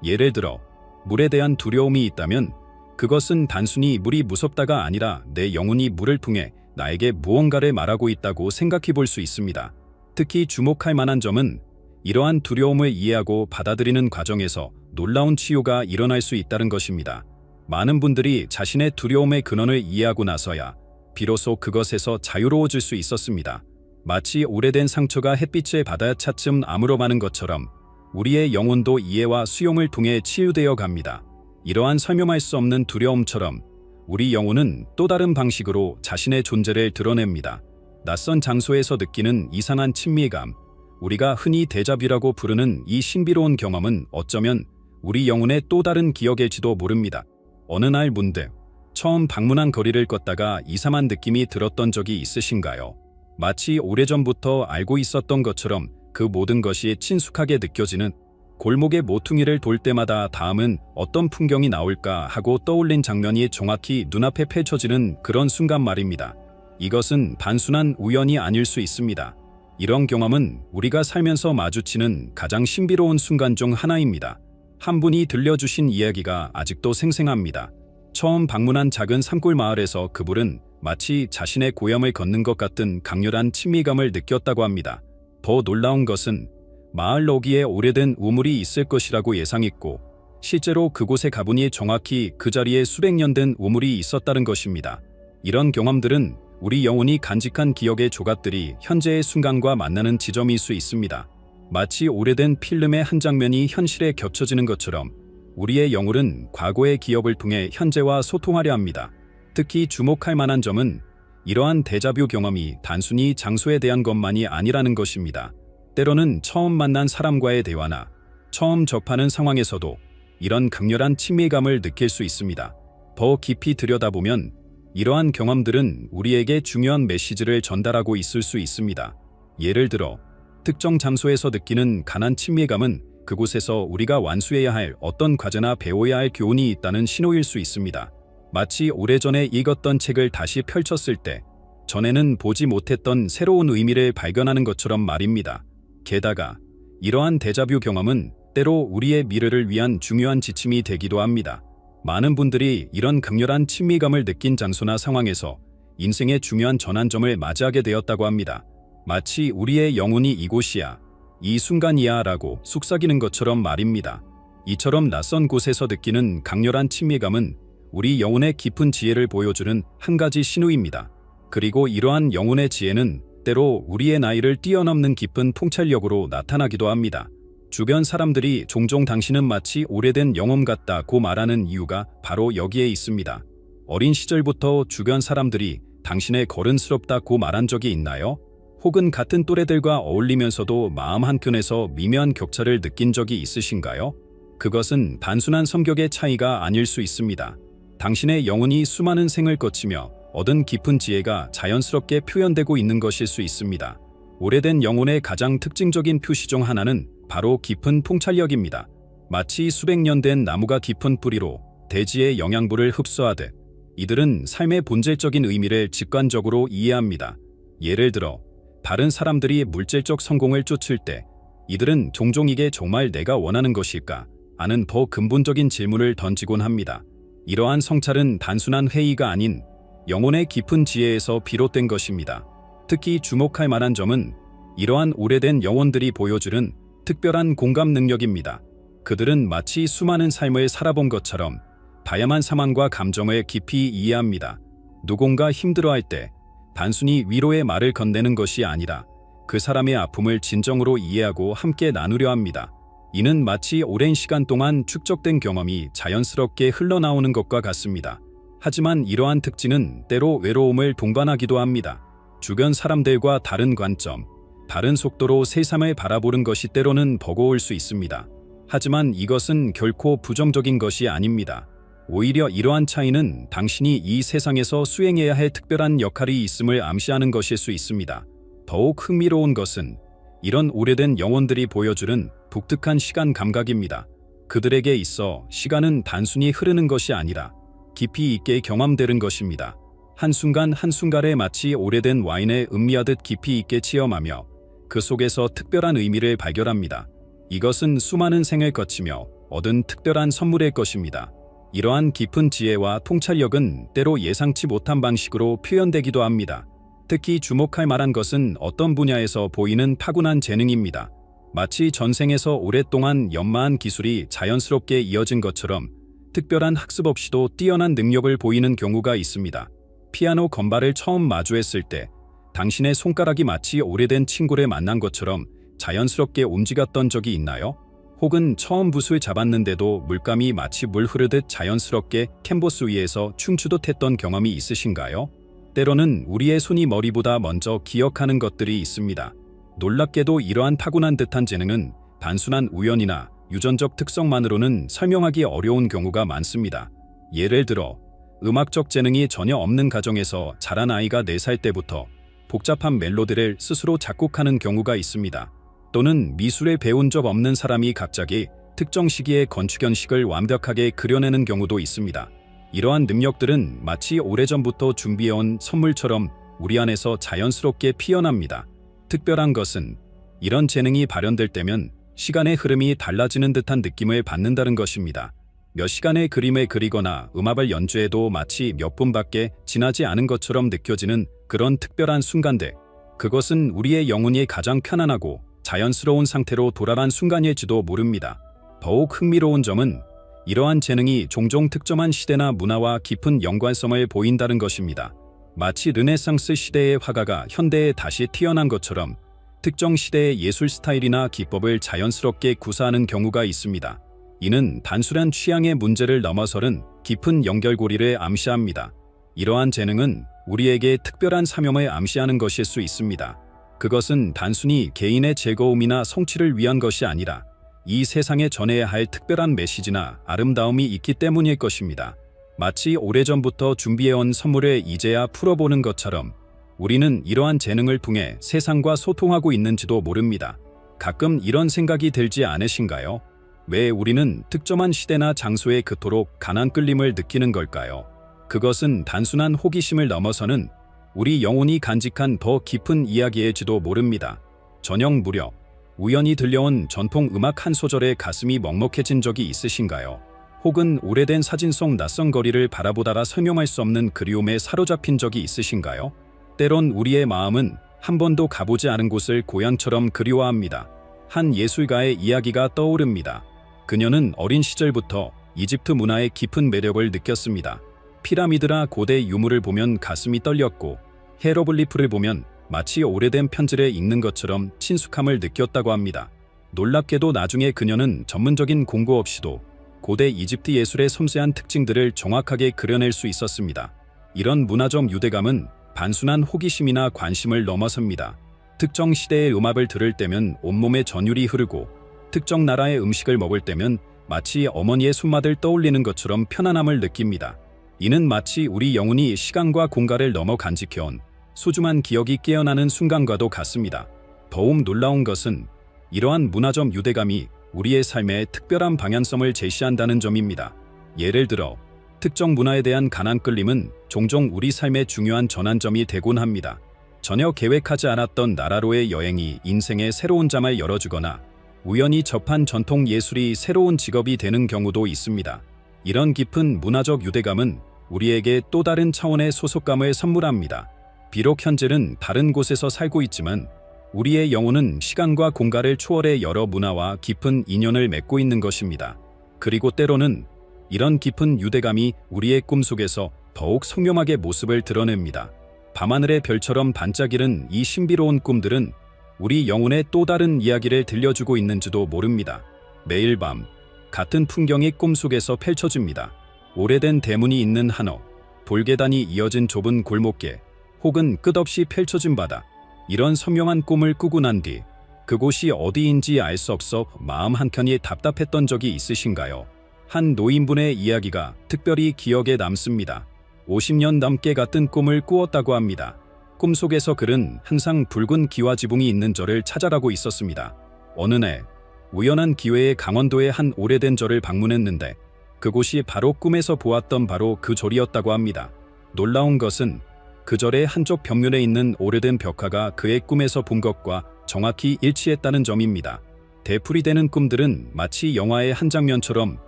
예를 들어 물에 대한 두려움이 있다면 그것은 단순히 물이 무섭다가 아니라 내 영혼이 물을 통해 나에게 무언가를 말하고 있다고 생각해 볼 수 있습니다. 특히 주목할 만한 점은 이러한 두려움을 이해하고 받아들이는 과정에서 놀라운 치유가 일어날 수 있다는 것입니다. 많은 분들이 자신의 두려움의 근원을 이해하고 나서야 비로소 그것에서 자유로워질 수 있었습니다. 마치 오래된 상처가 햇빛을 받아 차츰 아물어가는 것처럼 우리의 영혼도 이해와 수용을 통해 치유되어 갑니다. 이러한 설명할 수 없는 두려움처럼 우리 영혼은 또 다른 방식으로 자신의 존재를 드러냅니다. 낯선 장소에서 느끼는 이상한 친밀감, 우리가 흔히 데자뷰라고 부르는 이 신비로운 경험은 어쩌면 우리 영혼의 또 다른 기억일지도 모릅니다. 어느 날 문득 처음 방문한 거리를 걷다가 이상한 느낌이 들었던 적이 있으신가요? 마치 오래전부터 알고 있었던 것처럼 그 모든 것이 친숙하게 느껴지는, 골목의 모퉁이를 돌 때마다 다음은 어떤 풍경이 나올까 하고 떠올린 장면이 정확히 눈앞에 펼쳐지는 그런 순간 말입니다. 이것은 단순한 우연이 아닐 수 있습니다. 이런 경험은 우리가 살면서 마주치는 가장 신비로운 순간 중 하나입니다. 한 분이 들려주신 이야기가 아직도 생생합니다. 처음 방문한 작은 산골 마을에서 그분은 마치 자신의 고향을 걷는 것 같은 강렬한 친밀감을 느꼈다고 합니다. 더 놀라운 것은 마을 어귀에 오래된 우물이 있을 것이라고 예상했고 실제로 그곳에 가보니 정확히 그 자리에 수백 년 된 우물이 있었다는 것입니다. 이런 경험들은 우리 영혼이 간직한 기억의 조각들이 현재의 순간과 만나는 지점일 수 있습니다. 마치 오래된 필름의 한 장면이 현실에 겹쳐지는 것처럼 우리의 영혼은 과거의 기억을 통해 현재와 소통하려 합니다. 특히 주목할 만한 점은 이러한 데자뷰 경험이 단순히 장소에 대한 것만이 아니라는 것입니다. 때로는 처음 만난 사람과의 대화나 처음 접하는 상황에서도 이런 강렬한 친밀감을 느낄 수 있습니다. 더 깊이 들여다보면 이러한 경험들은 우리에게 중요한 메시지를 전달하고 있을 수 있습니다. 예를 들어 특정 장소에서 느끼는 강한 친밀감은 그곳에서 우리가 완수해야 할 어떤 과제나 배워야 할 교훈이 있다는 신호일 수 있습니다. 마치 오래전에 읽었던 책을 다시 펼쳤을 때 전에는 보지 못했던 새로운 의미를 발견하는 것처럼 말입니다. 게다가 이러한 데자뷰 경험은 때로 우리의 미래를 위한 중요한 지침이 되기도 합니다. 많은 분들이 이런 극렬한 친밀감을 느낀 장소나 상황에서 인생의 중요한 전환점을 맞이하게 되었다고 합니다. 마치 우리의 영혼이 이곳이야, 이 순간이야 라고 속삭이는 것처럼 말입니다. 이처럼 낯선 곳에서 느끼는 강렬한 친밀감은 우리 영혼의 깊은 지혜를 보여주는 한 가지 신호입니다. 그리고 이러한 영혼의 지혜는 때로 우리의 나이를 뛰어넘는 깊은 통찰력으로 나타나기도 합니다. 주변 사람들이 종종 당신은 마치 오래된 영혼 같다고 말하는 이유가 바로 여기에 있습니다. 어린 시절부터 주변 사람들이 당신의 거른스럽다고 말한 적이 있나요? 혹은 같은 또래들과 어울리면서도 마음 한켠에서 미묘한 격차를 느낀 적이 있으신가요? 그것은 단순한 성격의 차이가 아닐 수 있습니다. 당신의 영혼이 수많은 생을 거치며 얻은 깊은 지혜가 자연스럽게 표현되고 있는 것일 수 있습니다. 오래된 영혼의 가장 특징적인 표시 중 하나는 바로 깊은 통찰력입니다. 마치 수백 년 된 나무가 깊은 뿌리로 대지의 영양분을 흡수하듯 이들은 삶의 본질적인 의미를 직관적으로 이해합니다. 예를 들어 다른 사람들이 물질적 성공을 쫓을 때 이들은 종종 이게 정말 내가 원하는 것일까 하는 더 근본적인 질문을 던지곤 합니다. 이러한 성찰은 단순한 회의가 아닌 영혼의 깊은 지혜에서 비롯된 것입니다. 특히 주목할 만한 점은 이러한 오래된 영혼들이 보여주는 특별한 공감 능력입니다. 그들은 마치 수많은 삶을 살아본 것처럼 다양한 상황과 감정을 깊이 이해합니다. 누군가 힘들어할 때 단순히 위로의 말을 건네는 것이 아니라 그 사람의 아픔을 진정으로 이해하고 함께 나누려 합니다. 이는 마치 오랜 시간 동안 축적된 경험이 자연스럽게 흘러나오는 것과 같습니다. 하지만 이러한 특징은 때로 외로움을 동반하기도 합니다. 주변 사람들과 다른 관점, 다른 속도로 세상을 바라보는 것이 때로는 버거울 수 있습니다. 하지만 이것은 결코 부정적인 것이 아닙니다. 오히려 이러한 차이는 당신이 이 세상에서 수행해야 할 특별한 역할이 있음을 암시하는 것일 수 있습니다. 더욱 흥미로운 것은 이런 오래된 영혼들이 보여주는 독특한 시간 감각입니다. 그들에게 있어 시간은 단순히 흐르는 것이 아니라 깊이 있게 경험되는 것입니다. 한순간 한순간에 마치 오래된 와인을 음미하듯 깊이 있게 체험하며 그 속에서 특별한 의미를 발견합니다. 이것은 수많은 생을 거치며 얻은 특별한 선물일 것입니다. 이러한 깊은 지혜와 통찰력은 때로 예상치 못한 방식으로 표현되기도 합니다. 특히 주목할 만한 것은 어떤 분야에서 보이는 타고난 재능입니다. 마치 전생에서 오랫동안 연마한 기술이 자연스럽게 이어진 것처럼 특별한 학습 없이도 뛰어난 능력을 보이는 경우가 있습니다. 피아노 건반을 처음 마주했을 때 당신의 손가락이 마치 오래된 친구를 만난 것처럼 자연스럽게 움직였던 적이 있나요? 혹은 처음 붓을 잡았는데도 물감이 마치 물 흐르듯 자연스럽게 캔버스 위에서 춤추듯 했던 경험이 있으신가요? 때로는 우리의 손이 머리보다 먼저 기억하는 것들이 있습니다. 놀랍게도 이러한 타고난 듯한 재능은 단순한 우연이나 유전적 특성만으로는 설명하기 어려운 경우가 많습니다. 예를 들어 음악적 재능이 전혀 없는 가정에서 자란 아이가 4살 때부터 복잡한 멜로디를 스스로 작곡하는 경우가 있습니다. 또는 미술에 배운 적 없는 사람이 갑자기 특정 시기에 건축현식을 완벽하게 그려내는 경우도 있습니다. 이러한 능력들은 마치 오래전부터 준비해온 선물처럼 우리 안에서 자연스럽게 피어납니다. 특별한 것은 이런 재능이 발현될 때면 시간의 흐름이 달라지는 듯한 느낌을 받는다는 것입니다. 몇 시간의 그림을 그리거나 음악을 연주해도 마치 몇 분밖에 지나지 않은 것처럼 느껴지는 그런 특별한 순간들. 그것은 우리의 영혼이 가장 편안하고 자연스러운 상태로 돌아간 순간일지도 모릅니다. 더욱 흥미로운 점은 이러한 재능이 종종 특정한 시대나 문화와 깊은 연관성을 보인다는 것입니다. 마치 르네상스 시대의 화가가 현대에 다시 태어난 것처럼 특정 시대의 예술 스타일이나 기법을 자연스럽게 구사하는 경우가 있습니다. 이는 단순한 취향의 문제를 넘어서는 깊은 연결고리를 암시합니다. 이러한 재능은 우리에게 특별한 사명을 암시하는 것일 수 있습니다. 그것은 단순히 개인의 즐거움이나 성취를 위한 것이 아니라 이 세상에 전해야 할 특별한 메시지나 아름다움이 있기 때문일 것입니다. 마치 오래전부터 준비해온 선물을 이제야 풀어보는 것처럼 우리는 이러한 재능을 통해 세상과 소통하고 있는지도 모릅니다. 가끔 이런 생각이 들지 않으신가요? 왜 우리는 특정한 시대나 장소에 그토록 강한 끌림을 느끼는 걸까요? 그것은 단순한 호기심을 넘어서는 우리 영혼이 간직한 더 깊은 이야기일지도 모릅니다. 저녁 무렵 우연히 들려온 전통 음악 한 소절에 가슴이 먹먹해진 적이 있으신가요? 혹은 오래된 사진 속 낯선 거리를 바라보다가 설명할 수 없는 그리움에 사로잡힌 적이 있으신가요? 때론 우리의 마음은 한 번도 가보지 않은 곳을 고향처럼 그리워합니다. 한 예술가의 이야기가 떠오릅니다. 그녀는 어린 시절부터 이집트 문화의 깊은 매력을 느꼈습니다. 피라미드나 고대 유물을 보면 가슴이 떨렸고 헤로글리프를 보면 마치 오래된 편지를 읽는 것처럼 친숙함을 느꼈다고 합니다. 놀랍게도 나중에 그녀는 전문적인 공부 없이도 고대 이집트 예술의 섬세한 특징들을 정확하게 그려낼 수 있었습니다. 이런 문화적 유대감은 단순한 호기심이나 관심을 넘어섭니다. 특정 시대의 음악을 들을 때면 온몸에 전율이 흐르고 특정 나라의 음식을 먹을 때면 마치 어머니의 손맛을 떠올리는 것처럼 편안함을 느낍니다. 이는 마치 우리 영혼이 시간과 공간을 넘어 간직해온 소중한 기억이 깨어나는 순간과도 같습니다. 더욱 놀라운 것은 이러한 문화적 유대감이 우리의 삶에 특별한 방향성을 제시한다는 점입니다. 예를 들어 특정 문화에 대한 강한 끌림은 종종 우리 삶의 중요한 전환점이 되곤 합니다. 전혀 계획하지 않았던 나라로의 여행이 인생의 새로운 장을 열어주거나 우연히 접한 전통 예술이 새로운 직업이 되는 경우도 있습니다. 이런 깊은 문화적 유대감은 우리에게 또 다른 차원의 소속감을 선물합니다. 비록 현재는 다른 곳에서 살고 있지만 우리의 영혼은 시간과 공간을 초월해 여러 문화와 깊은 인연을 맺고 있는 것입니다. 그리고 때로는 이런 깊은 유대감이 우리의 꿈속에서 더욱 성묘하게 모습을 드러냅니다. 밤하늘의 별처럼 반짝이는 이 신비로운 꿈들은 우리 영혼의 또 다른 이야기를 들려주고 있는지도 모릅니다. 매일 밤 같은 풍경이 꿈속에서 펼쳐집니다. 오래된 대문이 있는 한옥, 돌계단이 이어진 좁은 골목길, 혹은 끝없이 펼쳐진 바다. 이런 선명한 꿈을 꾸고 난 뒤 그곳이 어디인지 알 수 없어 마음 한켠이 답답했던 적이 있으신가요? 한 노인분의 이야기가 특별히 기억에 남습니다. 50년 넘게 같은 꿈을 꾸었다고 합니다. 꿈속에서 그는 항상 붉은 기와지붕이 있는 절을 찾아가고 있었습니다. 어느 날 우연한 기회에 강원도의 한 오래된 절을 방문했는데 그곳이 바로 꿈에서 보았던 바로 그 절이었다고 합니다. 놀라운 것은 그 절의 한쪽 벽면에 있는 오래된 벽화가 그의 꿈에서 본 것과 정확히 일치했다는 점입니다. 되풀이되는 꿈들은 마치 영화의 한 장면처럼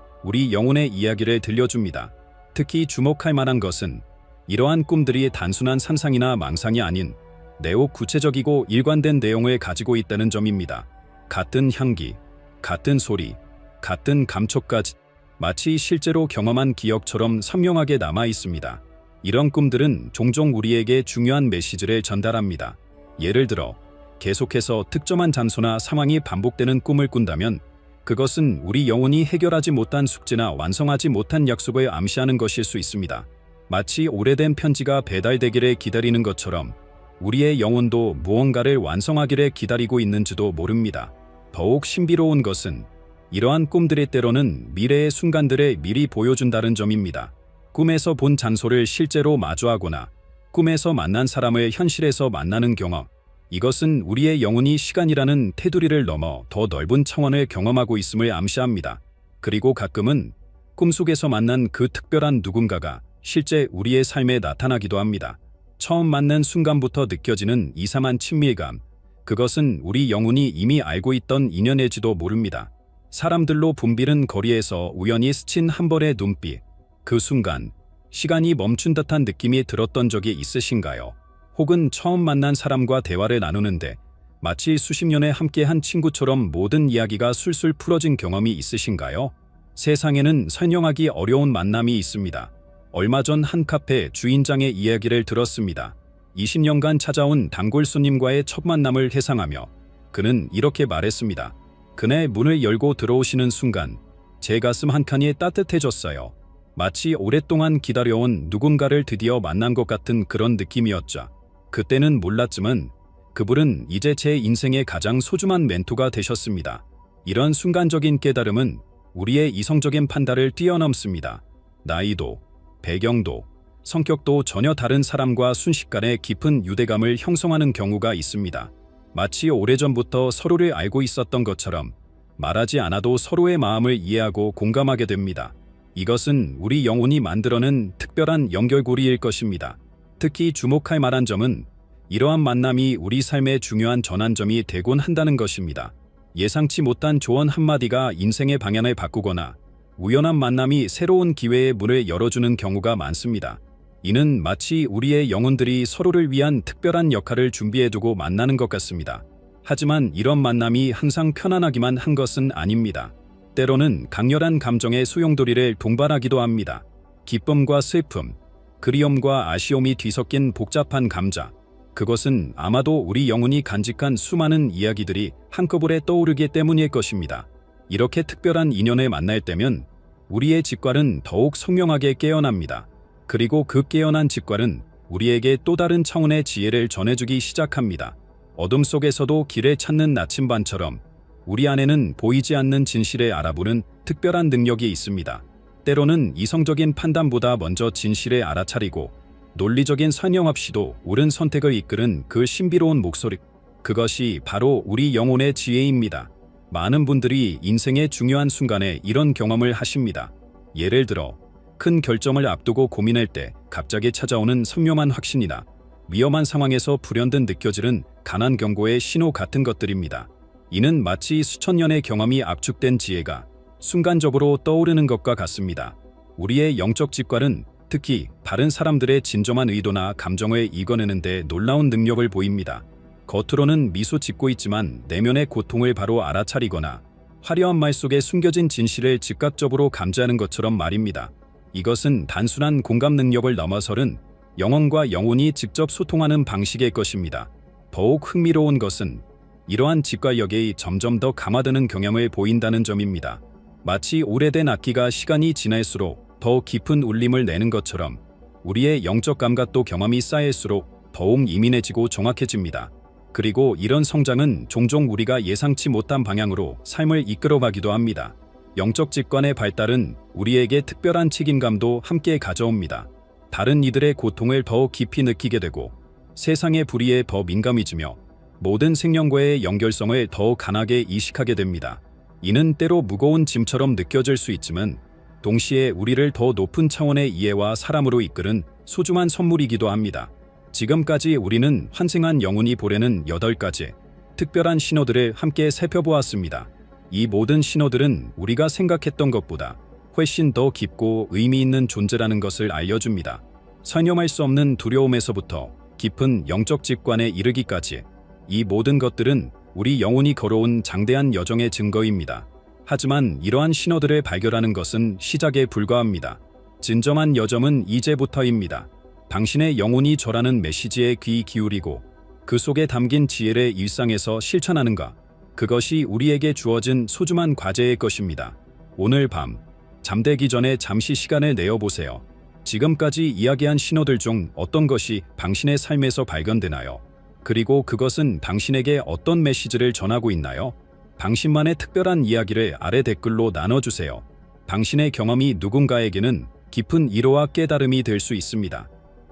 우리 영혼의 이야기를 들려줍니다. 특히 주목할 만한 것은 이러한 꿈들이 단순한 상상이나 망상이 아닌 매우 구체적이고 일관된 내용을 가지고 있다는 점입니다. 같은 향기, 같은 소리, 같은 감촉까지 마치 실제로 경험한 기억처럼 선명하게 남아 있습니다. 이런 꿈들은 종종 우리에게 중요한 메시지를 전달합니다. 예를 들어 계속해서 특정한 장소나 상황이 반복되는 꿈을 꾼다면 그것은 우리 영혼이 해결하지 못한 숙제나 완성하지 못한 약속을 암시하는 것일 수 있습니다. 마치 오래된 편지가 배달되기를 기다리는 것처럼 우리의 영혼도 무언가를 완성하기를 기다리고 있는지도 모릅니다. 더욱 신비로운 것은 이러한 꿈들의 때로는 미래의 순간들을 미리 보여준다는 점입니다. 꿈에서 본 장소를 실제로 마주하거나 꿈에서 만난 사람을 현실에서 만나는 경험, 이것은 우리의 영혼이 시간이라는 테두리를 넘어 더 넓은 차원을 경험하고 있음을 암시합니다. 그리고 가끔은 꿈속에서 만난 그 특별한 누군가가 실제 우리의 삶에 나타나기도 합니다. 처음 만난 순간부터 느껴지는 이상한 친밀감, 그것은 우리 영혼이 이미 알고 있던 인연일지도 모릅니다. 사람들로 붐비는 거리에서 우연히 스친 한 벌의 눈빛, 그 순간 시간이 멈춘 듯한 느낌이 들었던 적이 있으신가요? 혹은 처음 만난 사람과 대화를 나누는데 마치 수십 년에 함께한 친구처럼 모든 이야기가 술술 풀어진 경험이 있으신가요? 세상에는 설명하기 어려운 만남이 있습니다. 얼마 전 한 카페 주인장의 이야기를 들었습니다. 20년간 찾아온 단골 손님과의 첫 만남을 회상하며 그는 이렇게 말했습니다. 그날 문을 열고 들어오시는 순간 제 가슴 한 칸이 따뜻해졌어요. 마치 오랫동안 기다려온 누군가를 드디어 만난 것 같은 그런 느낌이었죠. 그때는 몰랐지만 그분은 이제 제 인생의 가장 소중한 멘토가 되셨습니다. 이런 순간적인 깨달음은 우리의 이성적인 판단을 뛰어넘습니다. 나이도, 배경도, 성격도 전혀 다른 사람과 순식간에 깊은 유대감을 형성하는 경우가 있습니다. 마치 오래전부터 서로를 알고 있었던 것처럼 말하지 않아도 서로의 마음을 이해하고 공감하게 됩니다. 이것은 우리 영혼이 만들어낸 특별한 연결고리일 것입니다. 특히 주목할 만한 점은 이러한 만남이 우리 삶의 중요한 전환점이 되곤 한다는 것입니다. 예상치 못한 조언 한마디가 인생의 방향을 바꾸거나 우연한 만남이 새로운 기회의 문을 열어주는 경우가 많습니다. 이는 마치 우리의 영혼들이 서로를 위한 특별한 역할을 준비해두고 만나는 것 같습니다. 하지만 이런 만남이 항상 편안하기만 한 것은 아닙니다. 때로는 강렬한 감정의 소용돌이를 동반하기도 합니다. 기쁨과 슬픔, 그리움과 아쉬움이 뒤섞인 복잡한 감자. 그것은 아마도 우리 영혼이 간직한 수많은 이야기들이 한꺼번에 떠오르기 때문일 것입니다. 이렇게 특별한 인연을 만날 때면 우리의 직관은 더욱 선명하게 깨어납니다. 그리고 그 깨어난 직관은 우리에게 또 다른 차원의 지혜를 전해주기 시작합니다. 어둠 속에서도 길을 찾는 나침반처럼 우리 안에는 보이지 않는 진실을 알아보는 특별한 능력이 있습니다. 때로는 이성적인 판단보다 먼저 진실을 알아차리고 논리적인 설명 없이도 옳은 선택을 이끄는 그 신비로운 목소리, 그것이 바로 우리 영혼의 지혜입니다. 많은 분들이 인생의 중요한 순간에 이런 경험을 하십니다. 예를 들어 큰 결정을 앞두고 고민할 때 갑자기 찾아오는 선명한 확신이나 위험한 상황에서 불현듯 느껴지는 강한 경고의 신호 같은 것들입니다. 이는 마치 수천 년의 경험이 압축된 지혜가 순간적으로 떠오르는 것과 같습니다. 우리의 영적 직관은 특히 다른 사람들의 진정한 의도나 감정을 읽어내는 데 놀라운 능력을 보입니다. 겉으로는 미소 짓고 있지만 내면의 고통을 바로 알아차리거나 화려한 말 속에 숨겨진 진실을 즉각적으로 감지하는 것처럼 말입니다. 이것은 단순한 공감 능력을 넘어서는 영혼과 영혼이 직접 소통하는 방식일 것입니다. 더욱 흥미로운 것은 이러한 직관력이 점점 더 강화되는 경향을 보인다는 점입니다. 마치 오래된 악기가 시간이 지날수록 더 깊은 울림을 내는 것처럼 우리의 영적 감각도 경험이 쌓일수록 더욱 예민해지고 정확해집니다. 그리고 이런 성장은 종종 우리가 예상치 못한 방향으로 삶을 이끌어가기도 합니다. 영적 직관의 발달은 우리에게 특별한 책임감도 함께 가져옵니다. 다른 이들의 고통을 더 깊이 느끼게 되고 세상의 불의에 더 민감해지며 모든 생명과의 연결성을 더 강하게 이식하게 됩니다. 이는 때로 무거운 짐처럼 느껴질 수 있지만 동시에 우리를 더 높은 차원의 이해와 사람으로 이끄는 소중한 선물이기도 합니다. 지금까지 우리는 환생한 영혼이 보내는 8가지 특별한 신호들을 함께 살펴보았습니다. 이 모든 신호들은 우리가 생각했던 것보다 훨씬 더 깊고 의미 있는 존재라는 것을 알려줍니다. 설명할 수 없는 두려움에서부터 깊은 영적 직관에 이르기까지 이 모든 것들은 우리 영혼이 걸어온 장대한 여정의 증거입니다. 하지만 이러한 신호들을 발견하는 것은 시작에 불과합니다. 진정한 여정은 이제부터입니다. 당신의 영혼이 전하는 메시지에 귀 기울이고 그 속에 담긴 지혜를 일상에서 실천하는가, 그것이 우리에게 주어진 소중한 과제일 것입니다. 오늘 밤 잠들기 전에 잠시 시간을 내어보세요. 지금까지 이야기한 신호들 중 어떤 것이 당신의 삶에서 발견되나요? 그리고 그것은 당신에게 어떤 메시지를 전하고 있나요? 당신만의 특별한 이야기를 아래 댓글로 나눠주세요. 당신의 경험이 누군가에게는 깊은 위로와 깨달음이 될 수 있습니다.